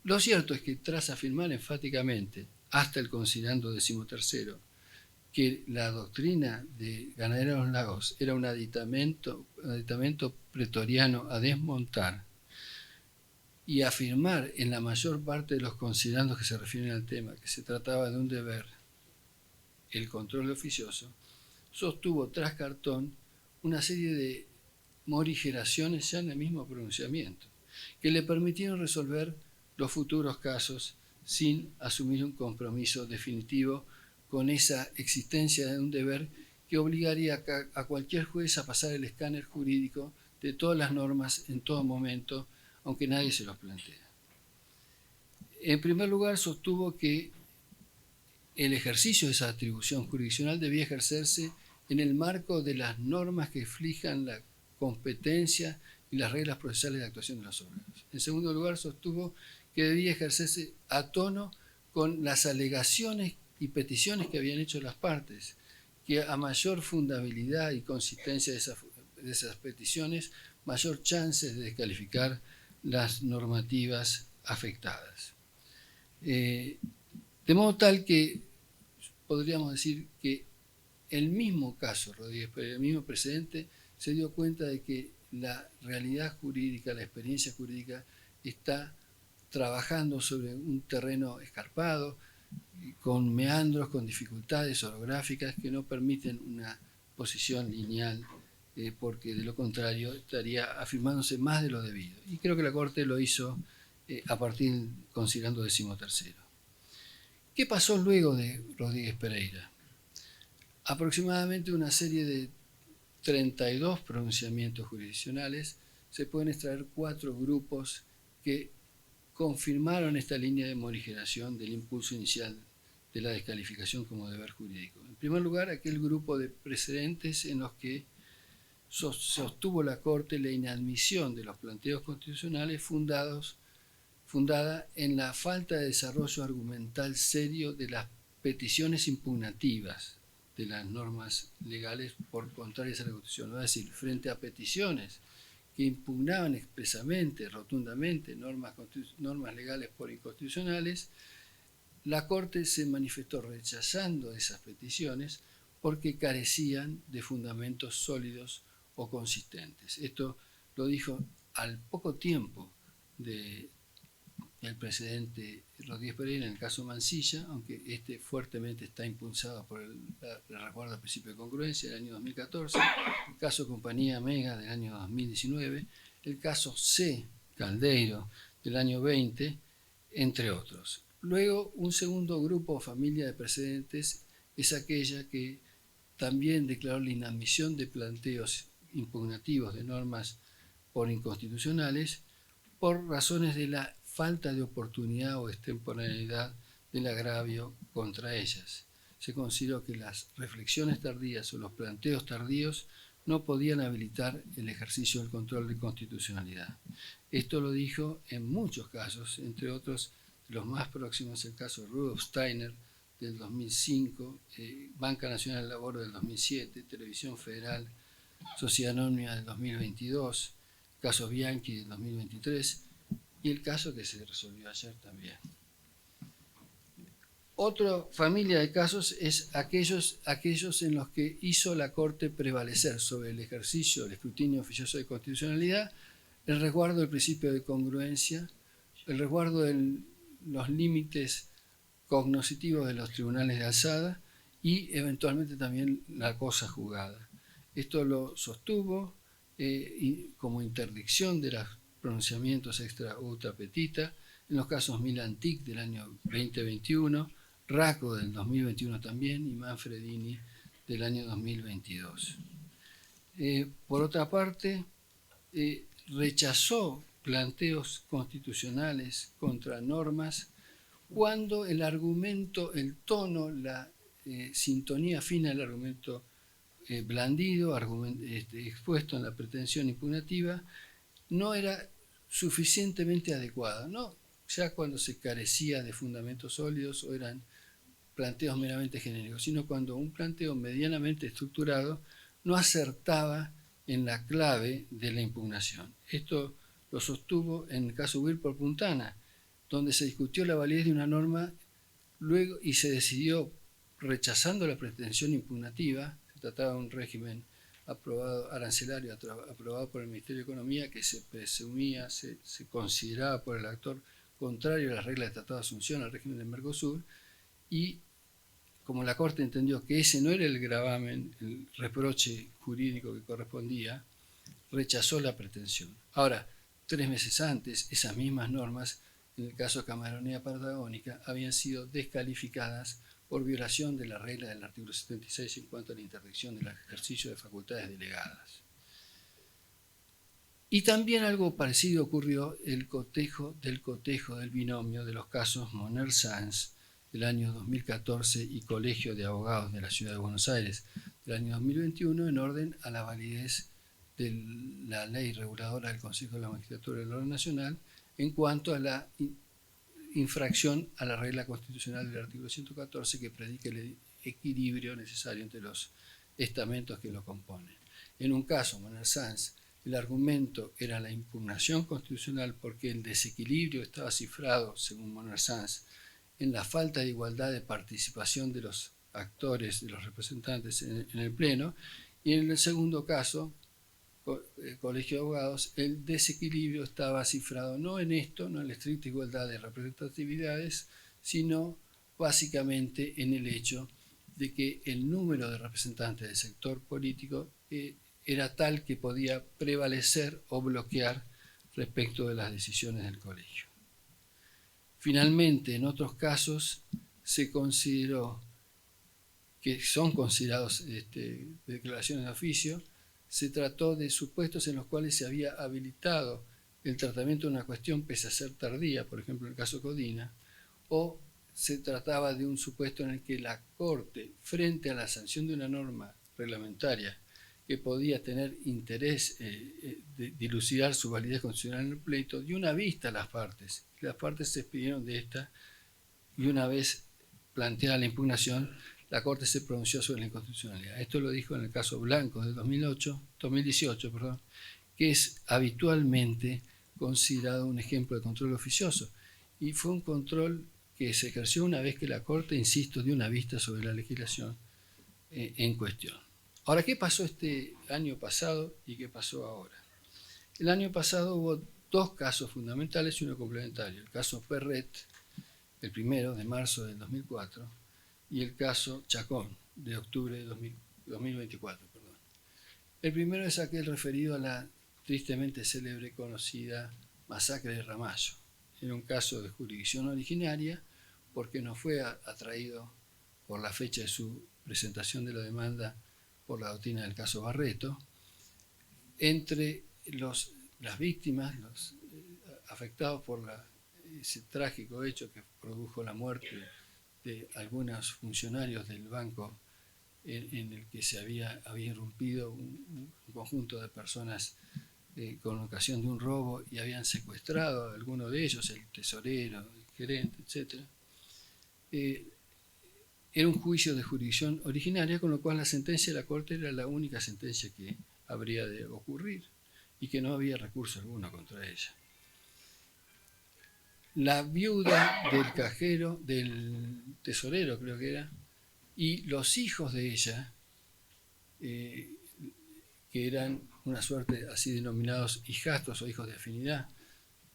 Lo cierto es que tras afirmar enfáticamente, hasta el considerando 13º, que la doctrina de Ganadera de los Lagos era un aditamento pretoriano a desmontar, y afirmar en la mayor parte de los considerandos que se refieren al tema que se trataba de un deber, el control oficioso, sostuvo tras cartón una serie de morigeraciones ya en el mismo pronunciamiento, que le permitieron resolver los futuros casos sin asumir un compromiso definitivo con esa existencia de un deber que obligaría a cualquier juez a pasar el escáner jurídico de todas las normas en todo momento, aunque nadie se los plantea. En primer lugar, sostuvo que el ejercicio de esa atribución jurisdiccional debía ejercerse en el marco de las normas que fijan la competencia y las reglas procesales de actuación de los órganos. En segundo lugar, sostuvo que debía ejercerse a tono con las alegaciones y peticiones que habían hecho las partes, que a mayor fundabilidad y consistencia de esas peticiones, mayor chance de descalificar las normativas afectadas. De modo tal que podríamos decir que el mismo caso Rodríguez Pereira, el mismo precedente, se dio cuenta de que la realidad jurídica, la experiencia jurídica, está trabajando sobre un terreno escarpado, con meandros, con dificultades orográficas que no permiten una posición lineal, porque de lo contrario estaría afirmándose más de lo debido. Y creo que la Corte lo hizo a partir del considerando 13º. ¿Qué pasó luego de Rodríguez Pereira? Aproximadamente una serie de 32 pronunciamientos jurisdiccionales. Se pueden extraer 4 grupos que confirmaron esta línea de morigeración del impulso inicial de la descalificación como deber jurídico. En primer lugar, aquel grupo de precedentes en los que sostuvo la Corte la inadmisión de los planteos constitucionales fundada en la falta de desarrollo argumental serio de las peticiones impugnativas de las normas legales por contrarias a la Constitución. Es decir, frente a peticiones que impugnaban expresamente, rotundamente, normas legales por inconstitucionales, la Corte se manifestó rechazando esas peticiones porque carecían de fundamentos sólidos o consistentes. Esto lo dijo al poco tiempo del precedente Rodríguez Pereira en el caso Mansilla, aunque este fuertemente está impulsado por el resguardo del principio de congruencia del año 2014, el caso Compañía Mega del año 2019, el caso C. Caldeiro del año 20, entre otros. Luego, un segundo grupo o familia de precedentes es aquella que también declaró la inadmisión de planteos impugnativos de normas por inconstitucionales por razones de la falta de oportunidad o extemporaneidad del agravio contra ellas. Se consideró que las reflexiones tardías o los planteos tardíos no podían habilitar el ejercicio del control de constitucionalidad. Esto lo dijo en muchos casos, entre otros Los más próximos, el caso Rudolf Steiner del 2005, Banca Nacional del Labor del 2007, Televisión Federal, Sociedad Anónima del 2022, caso Bianchi del 2023 y el caso que se resolvió ayer también. Otra familia de casos es aquellos en los que hizo la Corte prevalecer sobre el ejercicio del escrutinio oficioso de constitucionalidad el resguardo del principio de congruencia, el resguardo de los límites cognoscitivos de los tribunales de alzada y eventualmente también la cosa juzgada. Esto lo sostuvo como interdicción de los pronunciamientos extra ultra petita en los casos Milan-Tic del año 2021, Racco del 2021 también y Manfredini del año 2022. Por otra parte, rechazó planteos constitucionales contra normas cuando el argumento, el tono, la sintonía fina del argumento blandido, expuesto en la pretensión impugnativa, no era suficientemente adecuada, no ya cuando se carecía de fundamentos sólidos o eran planteos meramente genéricos, sino cuando un planteo medianamente estructurado no acertaba en la clave de la impugnación. Esto lo sostuvo en el caso Whirlpool-Puntana, donde se discutió la validez de una norma luego y se decidió rechazando la pretensión impugnativa. Se trataba de un régimen aprobado, arancelario aprobado por el Ministerio de Economía que se presumía, se consideraba por el actor contrario a las reglas del Tratado de Asunción al régimen del Mercosur, y como la Corte entendió que ese no era el gravamen, el reproche jurídico que correspondía, rechazó la pretensión. Ahora, 3 meses antes, esas mismas normas, en el caso de Camaronea Patagónica, habían sido descalificadas por violación de la regla del artículo 76 en cuanto a la interdicción del ejercicio de facultades delegadas. Y también algo parecido ocurrió del cotejo del binomio de los casos Moner-Sanz del año 2014 y Colegio de Abogados de la Ciudad de Buenos Aires del año 2021 en orden a la validez de la ley reguladora del Consejo de la Magistratura del Orden Nacional en cuanto a la infracción a la regla constitucional del artículo 114 que predica el equilibrio necesario entre los estamentos que lo componen. En un caso, Moner-Sanz, el argumento era la impugnación constitucional porque el desequilibrio estaba cifrado, según Moner-Sanz, en la falta de igualdad de participación de los actores, de los representantes en el Pleno, y en el segundo caso, Colegio de Abogados, el desequilibrio estaba cifrado no en esto, no en la estricta igualdad de representatividades, sino básicamente en el hecho de que el número de representantes del sector político era tal que podía prevalecer o bloquear respecto de las decisiones del colegio. Finalmente, en otros casos, se consideró que son considerados declaraciones de oficio. Se trató de supuestos en los cuales se había habilitado el tratamiento de una cuestión pese a ser tardía, por ejemplo en el caso Codina, o se trataba de un supuesto en el que la Corte, frente a la sanción de una norma reglamentaria que podía tener interés de dilucidar su validez constitucional en el pleito, dio una vista a las partes. Las partes se despidieron de esta y una vez planteada la impugnación, la Corte se pronunció sobre la inconstitucionalidad. Esto lo dijo en el caso Blanco del 2018, que es habitualmente considerado un ejemplo de control oficioso. Y fue un control que se ejerció una vez que la Corte, insisto, dio una vista sobre la legislación en cuestión. Ahora, ¿qué pasó este año pasado y qué pasó ahora? El año pasado hubo 2 casos fundamentales y uno complementario. El caso Perret, el primero, de marzo del 2004, y el caso Chacón, de octubre de 2024. El primero es aquel referido a la tristemente célebre conocida masacre de Ramallo. Era un caso de jurisdicción originaria porque no fue atraído por la fecha de su presentación de la demanda por la doctrina del caso Barreto. Entre las víctimas, los afectados por ese trágico hecho que produjo la muerte de algunos funcionarios del banco en el que se había irrumpido un conjunto de personas con ocasión de un robo y habían secuestrado a alguno de ellos, el tesorero, gerente, etc. Era un juicio de jurisdicción originaria, con lo cual la sentencia de la Corte era la única sentencia que habría de ocurrir y que no había recurso alguno contra ella. La viuda del cajero, del tesorero creo que era, y los hijos de ella, que eran una suerte así denominados hijastros o hijos de afinidad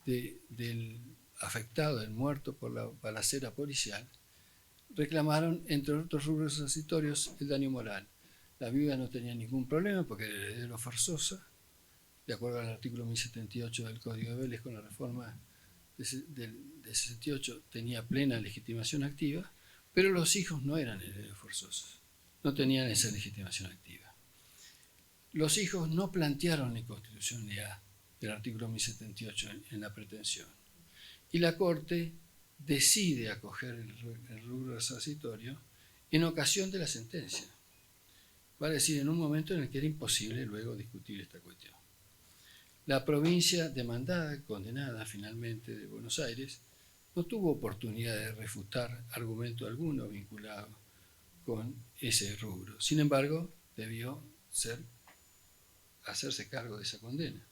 del afectado, del muerto por la balacera policial, reclamaron, entre otros rubros resarcitorios, el daño moral. La viuda no tenía ningún problema porque era heredero forzosa, de acuerdo al artículo 1078 del Código de Vélez, con la reforma de 68 tenía plena legitimación activa, pero los hijos no eran herederos forzosos, no tenían esa legitimación activa. Los hijos no plantearon la inconstitucionalidad del artículo 1078 en la pretensión, y la Corte decide acoger el rubro resarcitorio en ocasión de la sentencia, vale decir, en un momento en el que era imposible luego discutir esta cuestión. La provincia demandada, condenada finalmente de Buenos Aires, no tuvo oportunidad de refutar argumento alguno vinculado con ese rubro. Sin embargo, debió hacerse cargo de esa condena.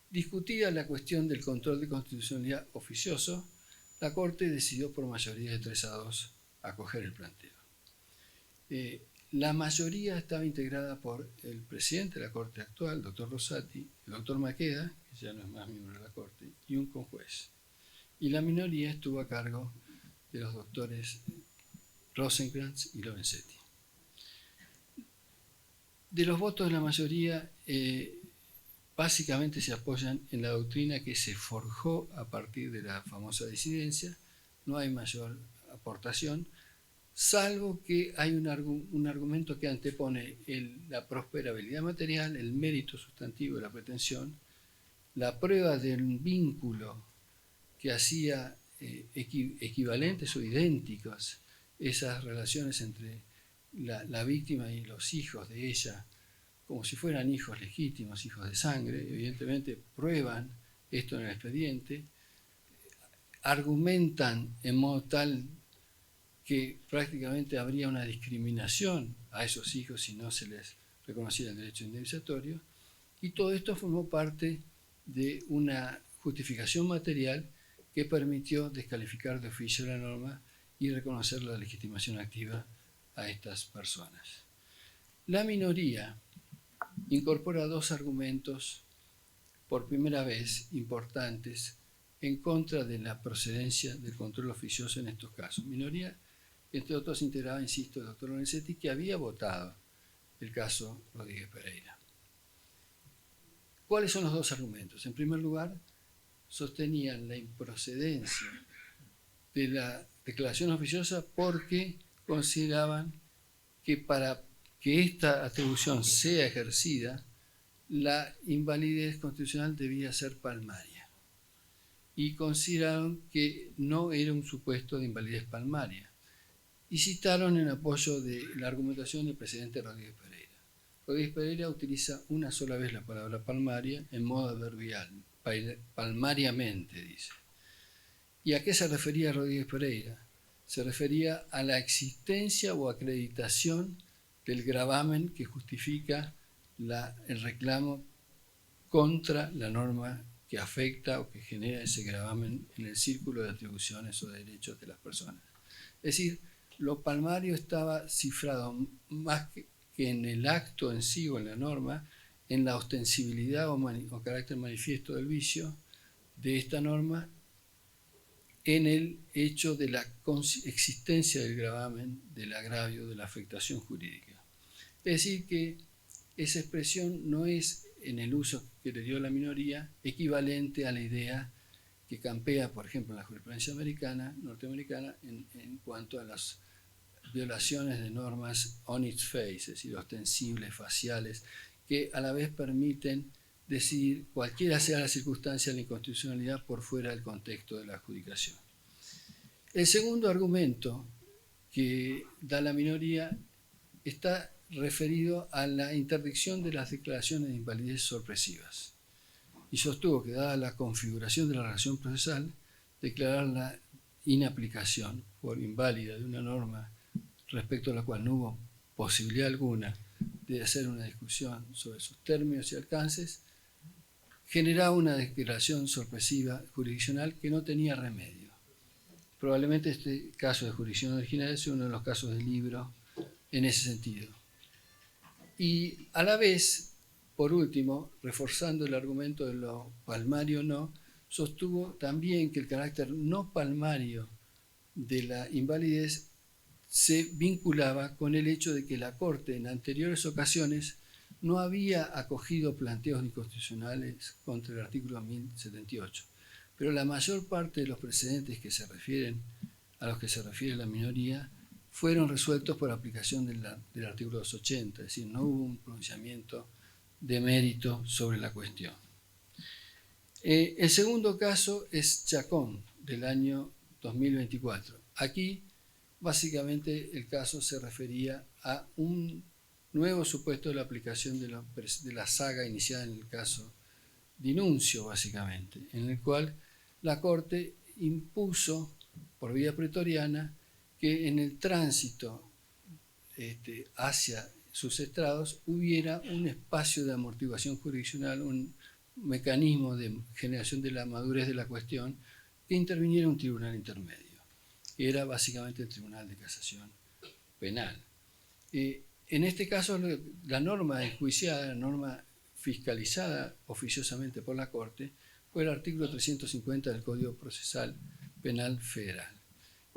Discutida la cuestión del control de constitucionalidad oficioso, la Corte decidió por mayoría de 3-2 acoger el planteo. La mayoría estaba integrada por el presidente de la Corte actual, el doctor Rosati, el doctor Maqueda, que ya no es más miembro de la Corte, y un conjuez. Y la minoría estuvo a cargo de los doctores Rosenkrantz y Lorenzetti. De los votos de la mayoría, básicamente se apoyan en la doctrina que se forjó a partir de la famosa disidencia. No hay mayor aportación, salvo que hay un argumento que antepone la prosperabilidad material, el mérito sustantivo de la pretensión, la prueba del vínculo que hacía equivalentes o idénticas esas relaciones entre la víctima y los hijos de ella, como si fueran hijos legítimos, hijos de sangre. Evidentemente prueban esto en el expediente, argumentan en modo tal que prácticamente habría una discriminación a esos hijos si no se les reconociera el derecho indemnizatorio, y todo esto formó parte de una justificación material que permitió descalificar de oficio la norma y reconocer la legitimación activa a estas personas. La minoría incorpora 2 argumentos por primera vez importantes en contra de la procedencia del control oficioso en estos casos. Minoría, entre otros, integraba, insisto, el doctor Lorenzetti, que había votado el caso Rodríguez Pereira. ¿Cuáles son los 2 argumentos? En primer lugar, sostenían la improcedencia de la declaración oficiosa porque consideraban que para que esta atribución sea ejercida, la invalidez constitucional debía ser palmaria. Y consideraron que no era un supuesto de invalidez palmaria. Y citaron en apoyo de la argumentación del presidente Rodríguez Pereira. Rodríguez Pereira utiliza una sola vez la palabra palmaria en modo adverbial, palmariamente, dice. ¿Y a qué se refería Rodríguez Pereira? Se refería a la existencia o acreditación del gravamen que justifica el reclamo contra la norma que afecta o que genera ese gravamen en el círculo de atribuciones o de derechos de las personas. Es decir, lo palmario estaba cifrado más que en el acto en sí o en la norma, en la ostensibilidad o carácter manifiesto del vicio de esta norma, en el hecho de la existencia del gravamen, del agravio, de la afectación jurídica. Es decir, que esa expresión no es, en el uso que le dio la minoría, equivalente a la idea que campea, por ejemplo, en la jurisprudencia norteamericana, en cuanto a las violaciones de normas on its face, es decir, ostensibles, faciales, que a la vez permiten decidir cualquiera sea la circunstancia de la inconstitucionalidad por fuera del contexto de la adjudicación. El segundo argumento que da la minoría está referido a la interdicción de las declaraciones de invalidez sorpresivas y sostuvo que, dada la configuración de la relación procesal, declarar la inaplicación por inválida de una norma respecto a la cual no hubo posibilidad alguna de hacer una discusión sobre sus términos y alcances, generaba una declaración sorpresiva jurisdiccional que no tenía remedio. Probablemente este caso de jurisdicción originaria sea uno de los casos del libro en ese sentido. Y a la vez, por último, reforzando el argumento de lo palmario no, sostuvo también que el carácter no palmario de la invalidez se vinculaba con el hecho de que la Corte en anteriores ocasiones no había acogido planteos inconstitucionales contra el artículo 1078, pero la mayor parte de los precedentes que se refieren a los que se refiere la minoría fueron resueltos por aplicación del artículo 280, es decir, no hubo un pronunciamiento de mérito sobre la cuestión. El segundo caso es Chacón, del año 2024. Aquí, básicamente, el caso se refería a un nuevo supuesto de la aplicación de la saga iniciada en el caso Dinuncio, básicamente, en el cual la Corte impuso por vía pretoriana que en el tránsito hacia sus estrados hubiera un espacio de amortiguación jurisdiccional, un mecanismo de generación de la madurez de la cuestión, que interviniera un tribunal intermedio, que era básicamente el Tribunal de Casación Penal. En este caso, la norma enjuiciada, la norma fiscalizada oficiosamente por la Corte, fue el artículo 350 del Código Procesal Penal Federal,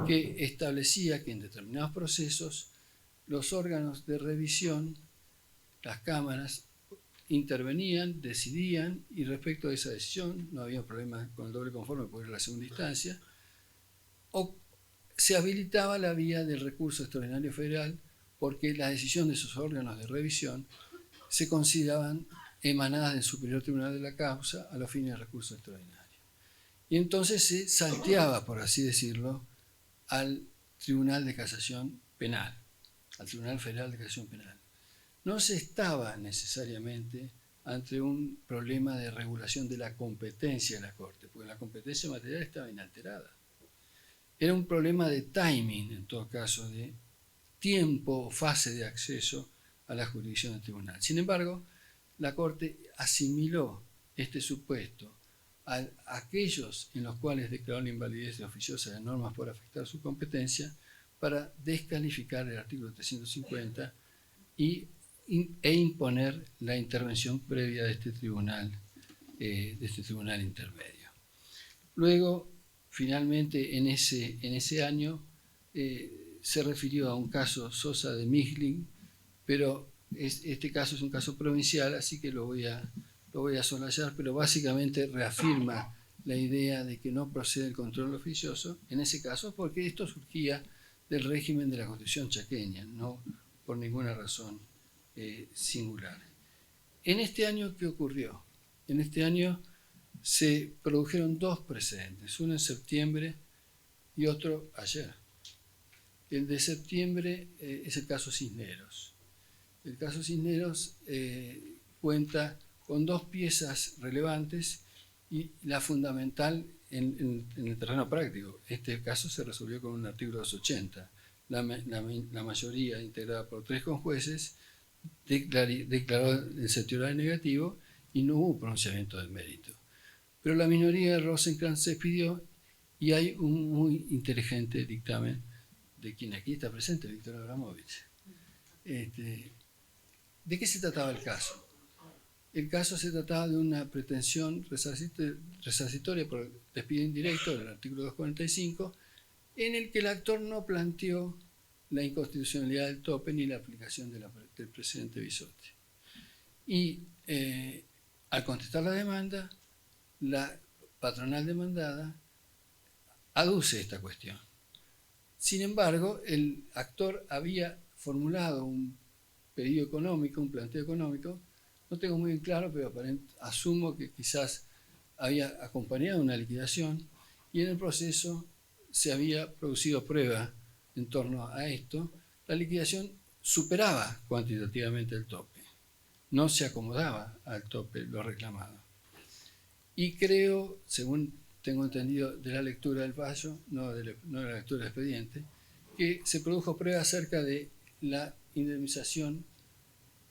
que establecía que en determinados procesos los órganos de revisión, las cámaras, intervenían, decidían, y respecto a esa decisión no había problema con el doble conforme porque era la segunda instancia, o se habilitaba la vía del recurso extraordinario federal porque la decisión de esos órganos de revisión se consideraban emanadas del Superior Tribunal de la causa a los fines del recurso extraordinario. Y entonces se salteaba, por así decirlo, al Tribunal de Casación Penal, al Tribunal Federal de Casación Penal. No se estaba necesariamente ante un problema de regulación de la competencia de la Corte, porque la competencia material estaba inalterada. Era un problema de timing, en todo caso, de tiempo o fase de acceso a la jurisdicción del tribunal. Sin embargo, la Corte asimiló este supuesto a aquellos en los cuales declaró la invalidez de oficiosa de normas por afectar su competencia para descalificar el artículo 350 e imponer la intervención previa de este tribunal intermedio. Luego, finalmente, en ese año se refirió a un caso Sosa de Misling, pero este caso es un caso provincial, así que lo voy a soslayar, pero básicamente reafirma la idea de que no procede el control oficioso, en ese caso porque esto surgía del régimen de la Constitución chaqueña, no por ninguna razón singular. En este año, ¿qué ocurrió? En este año se produjeron dos precedentes, uno en septiembre y otro ayer. El de septiembre es el caso Cisneros. El caso Cisneros cuenta con dos piezas relevantes y la fundamental en el terreno práctico. Este caso se resolvió con un artículo 280. La mayoría, integrada por 3 conjueces, declaró el certiorario negativo y no hubo pronunciamiento de mérito. Pero la minoría de Rosenkrantz se expidió y hay un muy inteligente dictamen de quien aquí está presente, Víctor Abramovich. ¿De qué se trataba el caso? El caso se trataba de una pretensión resarcitoria por despido indirecto del artículo 245, en el que el actor no planteó la inconstitucionalidad del tope ni la aplicación del precedente Bisotti. Y al contestar la demanda, la patronal demandada aduce esta cuestión. Sin embargo, el actor había formulado un pedido económico, un planteo económico, no tengo muy claro, pero asumo que quizás había acompañado una liquidación y en el proceso se había producido prueba en torno a esto. La liquidación superaba cuantitativamente el tope, no se acomodaba al tope lo reclamado. Y creo, según tengo entendido de la lectura del fallo, no de la lectura del expediente, que se produjo prueba acerca de la indemnización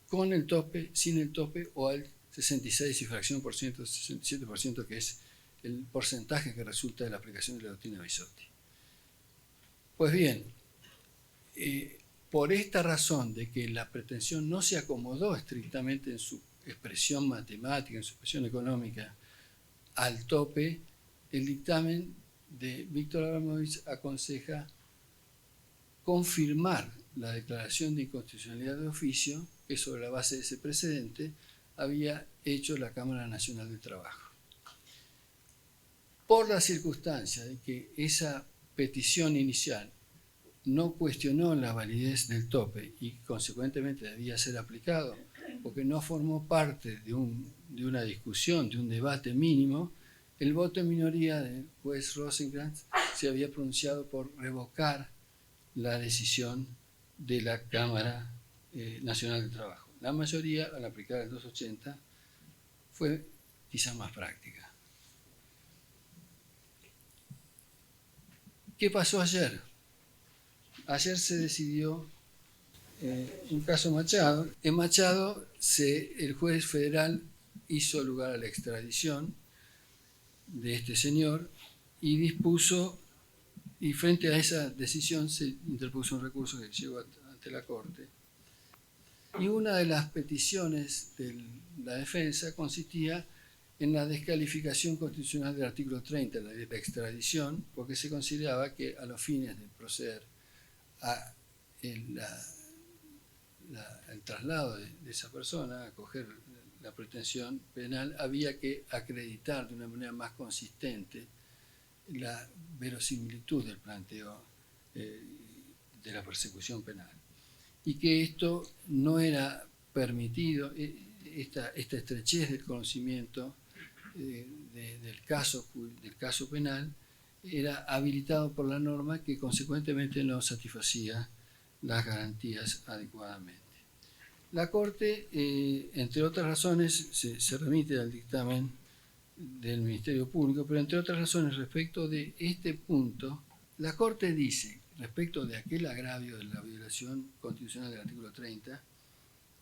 con el tope, sin el tope o al 66 y fracción por ciento, 67%, que es el porcentaje que resulta de la aplicación de la doctrina Bisotti. Pues bien, por esta razón de que la pretensión no se acomodó estrictamente en su expresión matemática, en su expresión económica, al tope, el dictamen de Víctor Abramovich aconseja confirmar la declaración de inconstitucionalidad de oficio que sobre la base de ese precedente había hecho la Cámara Nacional del Trabajo. Por la circunstancia de que esa petición inicial no cuestionó la validez del tope y consecuentemente debía ser aplicado porque no formó parte de una discusión, de un debate mínimo, el voto en minoría del juez Rosenkrantz se había pronunciado por revocar la decisión de la Cámara Nacional del Trabajo. La mayoría, al aplicar el 280, fue quizás más práctica. ¿Qué pasó ayer? Ayer se decidió un caso Machado. En Machado el juez federal hizo lugar a la extradición de este señor y dispuso, y frente a esa decisión se interpuso un recurso que llegó ante la Corte. Y una de las peticiones de la defensa consistía en la descalificación constitucional del artículo 30 de la extradición, porque se consideraba que a los fines de proceder a el traslado de esa persona, a acoger la pretensión penal, había que acreditar de una manera más consistente la verosimilitud del planteo de la persecución penal. Y que esto no era permitido, esta estrechez del conocimiento del caso penal era habilitado por la norma que consecuentemente no satisfacía las garantías adecuadamente. La Corte, entre otras razones, se remite al dictamen del Ministerio Público, pero entre otras razones respecto de este punto, la Corte dice, respecto de aquel agravio de la violación constitucional del artículo 30,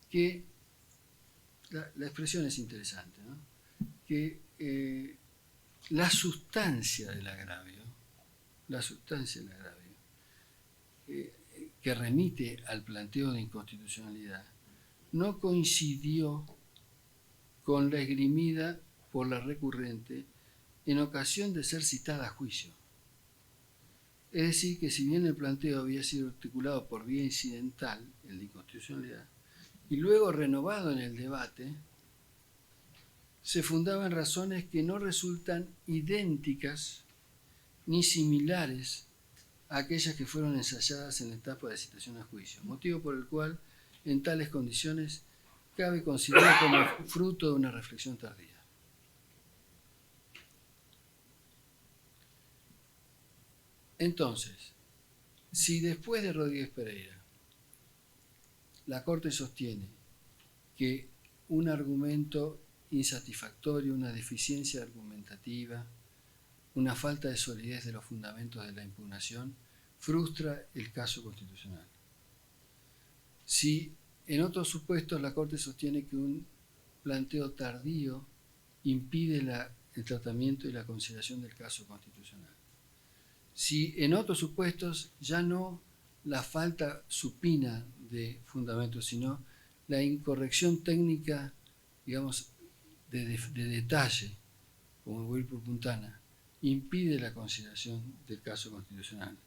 que la expresión es interesante, ¿no? Que la sustancia del agravio, que remite al planteo de inconstitucionalidad, no coincidió con la esgrimida por la recurrente en ocasión de ser citada a juicio. Es decir, que si bien el planteo había sido articulado por vía incidental, el de inconstitucionalidad, y luego renovado en el debate, se fundaba en razones que no resultan idénticas ni similares a aquellas que fueron ensayadas en la etapa de citación a juicio, motivo por el cual en tales condiciones cabe considerar como fruto de una reflexión tardía. Entonces, si después de Rodríguez Pereira la Corte sostiene que un argumento insatisfactorio, una deficiencia argumentativa, una falta de solidez de los fundamentos de la impugnación, frustra el caso constitucional. Si en otros supuestos la Corte sostiene que un planteo tardío impide el tratamiento y la consideración del caso constitucional. Si en otros supuestos ya no la falta supina de fundamentos, sino la incorrección técnica, digamos, de detalle, como Whirlpool Puntana, impide la consideración del caso constitucional.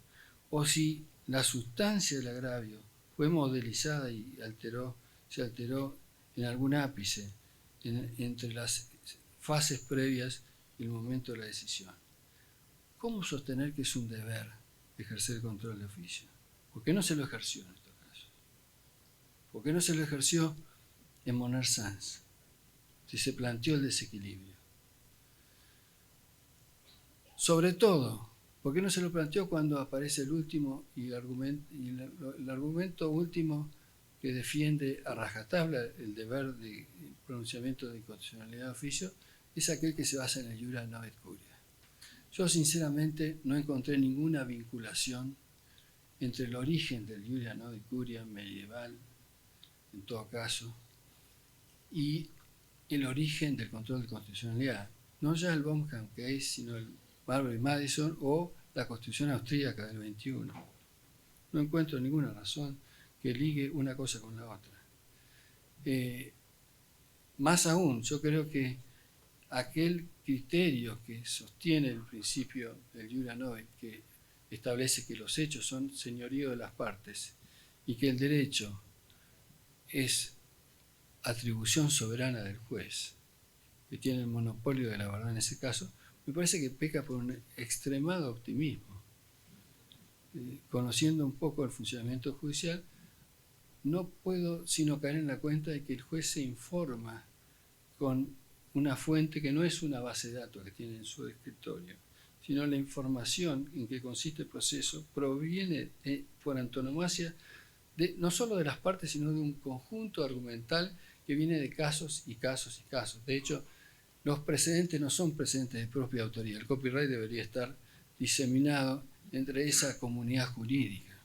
O si la sustancia del agravio fue modelizada y se alteró en algún ápice entre las fases previas y el momento de la decisión. ¿Cómo sostener que es un deber ejercer el control de oficio? ¿Por qué no se lo ejerció en estos casos? ¿Por qué no se lo ejerció en Moner Sanz? Si se planteó el desequilibrio. Sobre todo, ¿por qué no se lo planteó cuando aparece el último y el argumento último que defiende a rajatabla el deber de pronunciamiento de inconstitucionalidad de oficio? Es aquel que se basa en el iura non et curia. Yo sinceramente no encontré ninguna vinculación entre el origen del Iuria Nobis Curia medieval, en todo caso, y el origen del control de constitucionalidad. No ya el Baumkampf Case, sino el Marbury Madison o la Constitución austríaca del 21. No encuentro ninguna razón que ligue una cosa con la otra. Más aún, yo creo que aquel criterio que sostiene el principio del Iuria Nobis, que establece que los hechos son señorío de las partes y que el derecho es atribución soberana del juez, que tiene el monopolio de la verdad en ese caso, me parece que peca por un extremado optimismo. Conociendo un poco el funcionamiento judicial, no puedo sino caer en la cuenta de que el juez se informa con una fuente que no es una base de datos que tiene en su escritorio, sino la información en que consiste el proceso proviene por antonomasia no solo de las partes, sino de un conjunto argumental que viene de casos y casos y casos. De hecho, los precedentes no son precedentes de propia autoría. El copyright debería estar diseminado entre esa comunidad jurídica.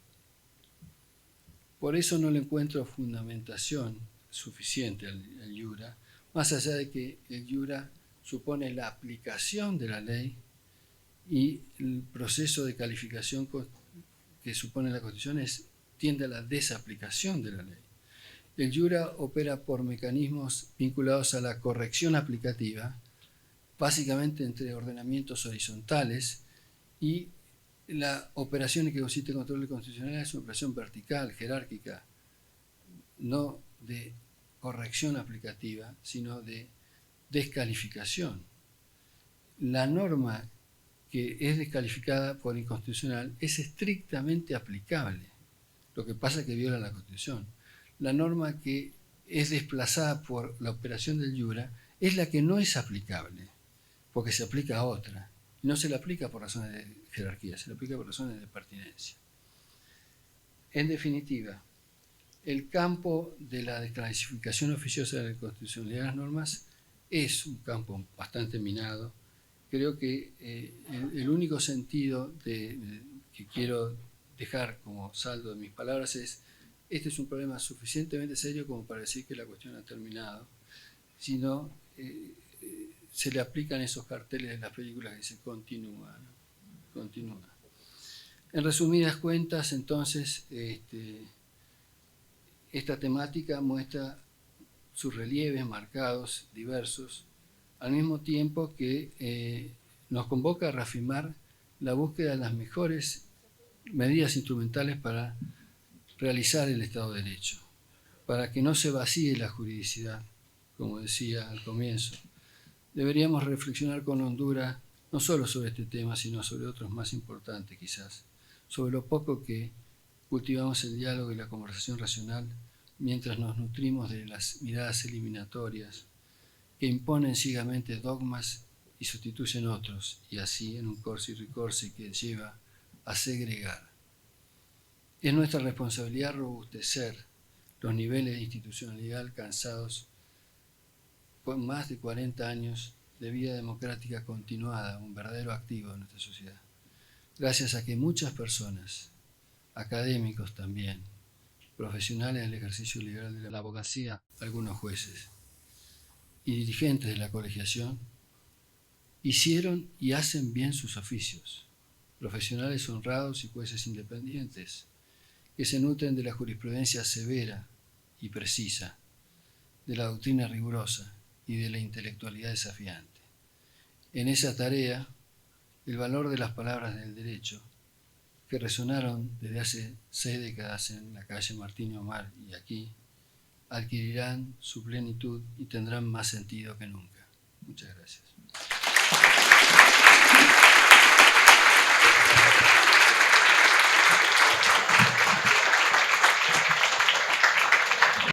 Por eso no le encuentro fundamentación suficiente al Iura, más allá de que el Iura supone la aplicación de la ley y el proceso de calificación que supone la Constitución tiende a la desaplicación de la ley. El Iura opera por mecanismos vinculados a la corrección aplicativa, básicamente entre ordenamientos horizontales, y la operación en que consiste el control de constitucionalidad es una operación vertical, jerárquica, no de corrección aplicativa, sino de descalificación. La norma que es descalificada por inconstitucional es estrictamente aplicable. Lo que pasa es que viola la Constitución. La norma que es desplazada por la operación del Iura es la que no es aplicable, porque se aplica a otra. No se le aplica por razones de jerarquía, se le aplica por razones de pertinencia. En definitiva, el campo de la desclasificación oficiosa de la constitucionalidad de las normas es un campo bastante minado. Creo que el único sentido que quiero dejar como saldo de mis palabras es: este es un problema suficientemente serio como para decir que la cuestión ha terminado, si no se le aplican esos carteles de las películas que dicen continúa, ¿no? Continúa. En resumidas cuentas, entonces, esta temática muestra sus relieves marcados, diversos, al mismo tiempo que nos convoca a reafirmar la búsqueda de las mejores medidas instrumentales para realizar el Estado de Derecho, para que no se vacíe la juridicidad, como decía al comienzo. Deberíamos reflexionar con hondura no solo sobre este tema, sino sobre otros más importantes quizás, sobre lo poco que cultivamos el diálogo y la conversación racional mientras nos nutrimos de las miradas eliminatorias que imponen ciegamente dogmas y sustituyen otros, y así en un corsi ricorsi que lleva a segregar. Es nuestra responsabilidad robustecer los niveles de institucionalidad alcanzados por más de 40 años de vida democrática continuada, un verdadero activo de nuestra sociedad. Gracias a que muchas personas, académicos también, profesionales del ejercicio liberal de la abogacía, algunos jueces y dirigentes de la colegiación, hicieron y hacen bien sus oficios, profesionales honrados y jueces independientes, que se nutren de la jurisprudencia severa y precisa, de la doctrina rigurosa y de la intelectualidad desafiante. En esa tarea, el valor de las palabras del derecho, que resonaron desde hace 6 décadas en la calle Martín Omar y aquí, adquirirán su plenitud y tendrán más sentido que nunca. Muchas gracias.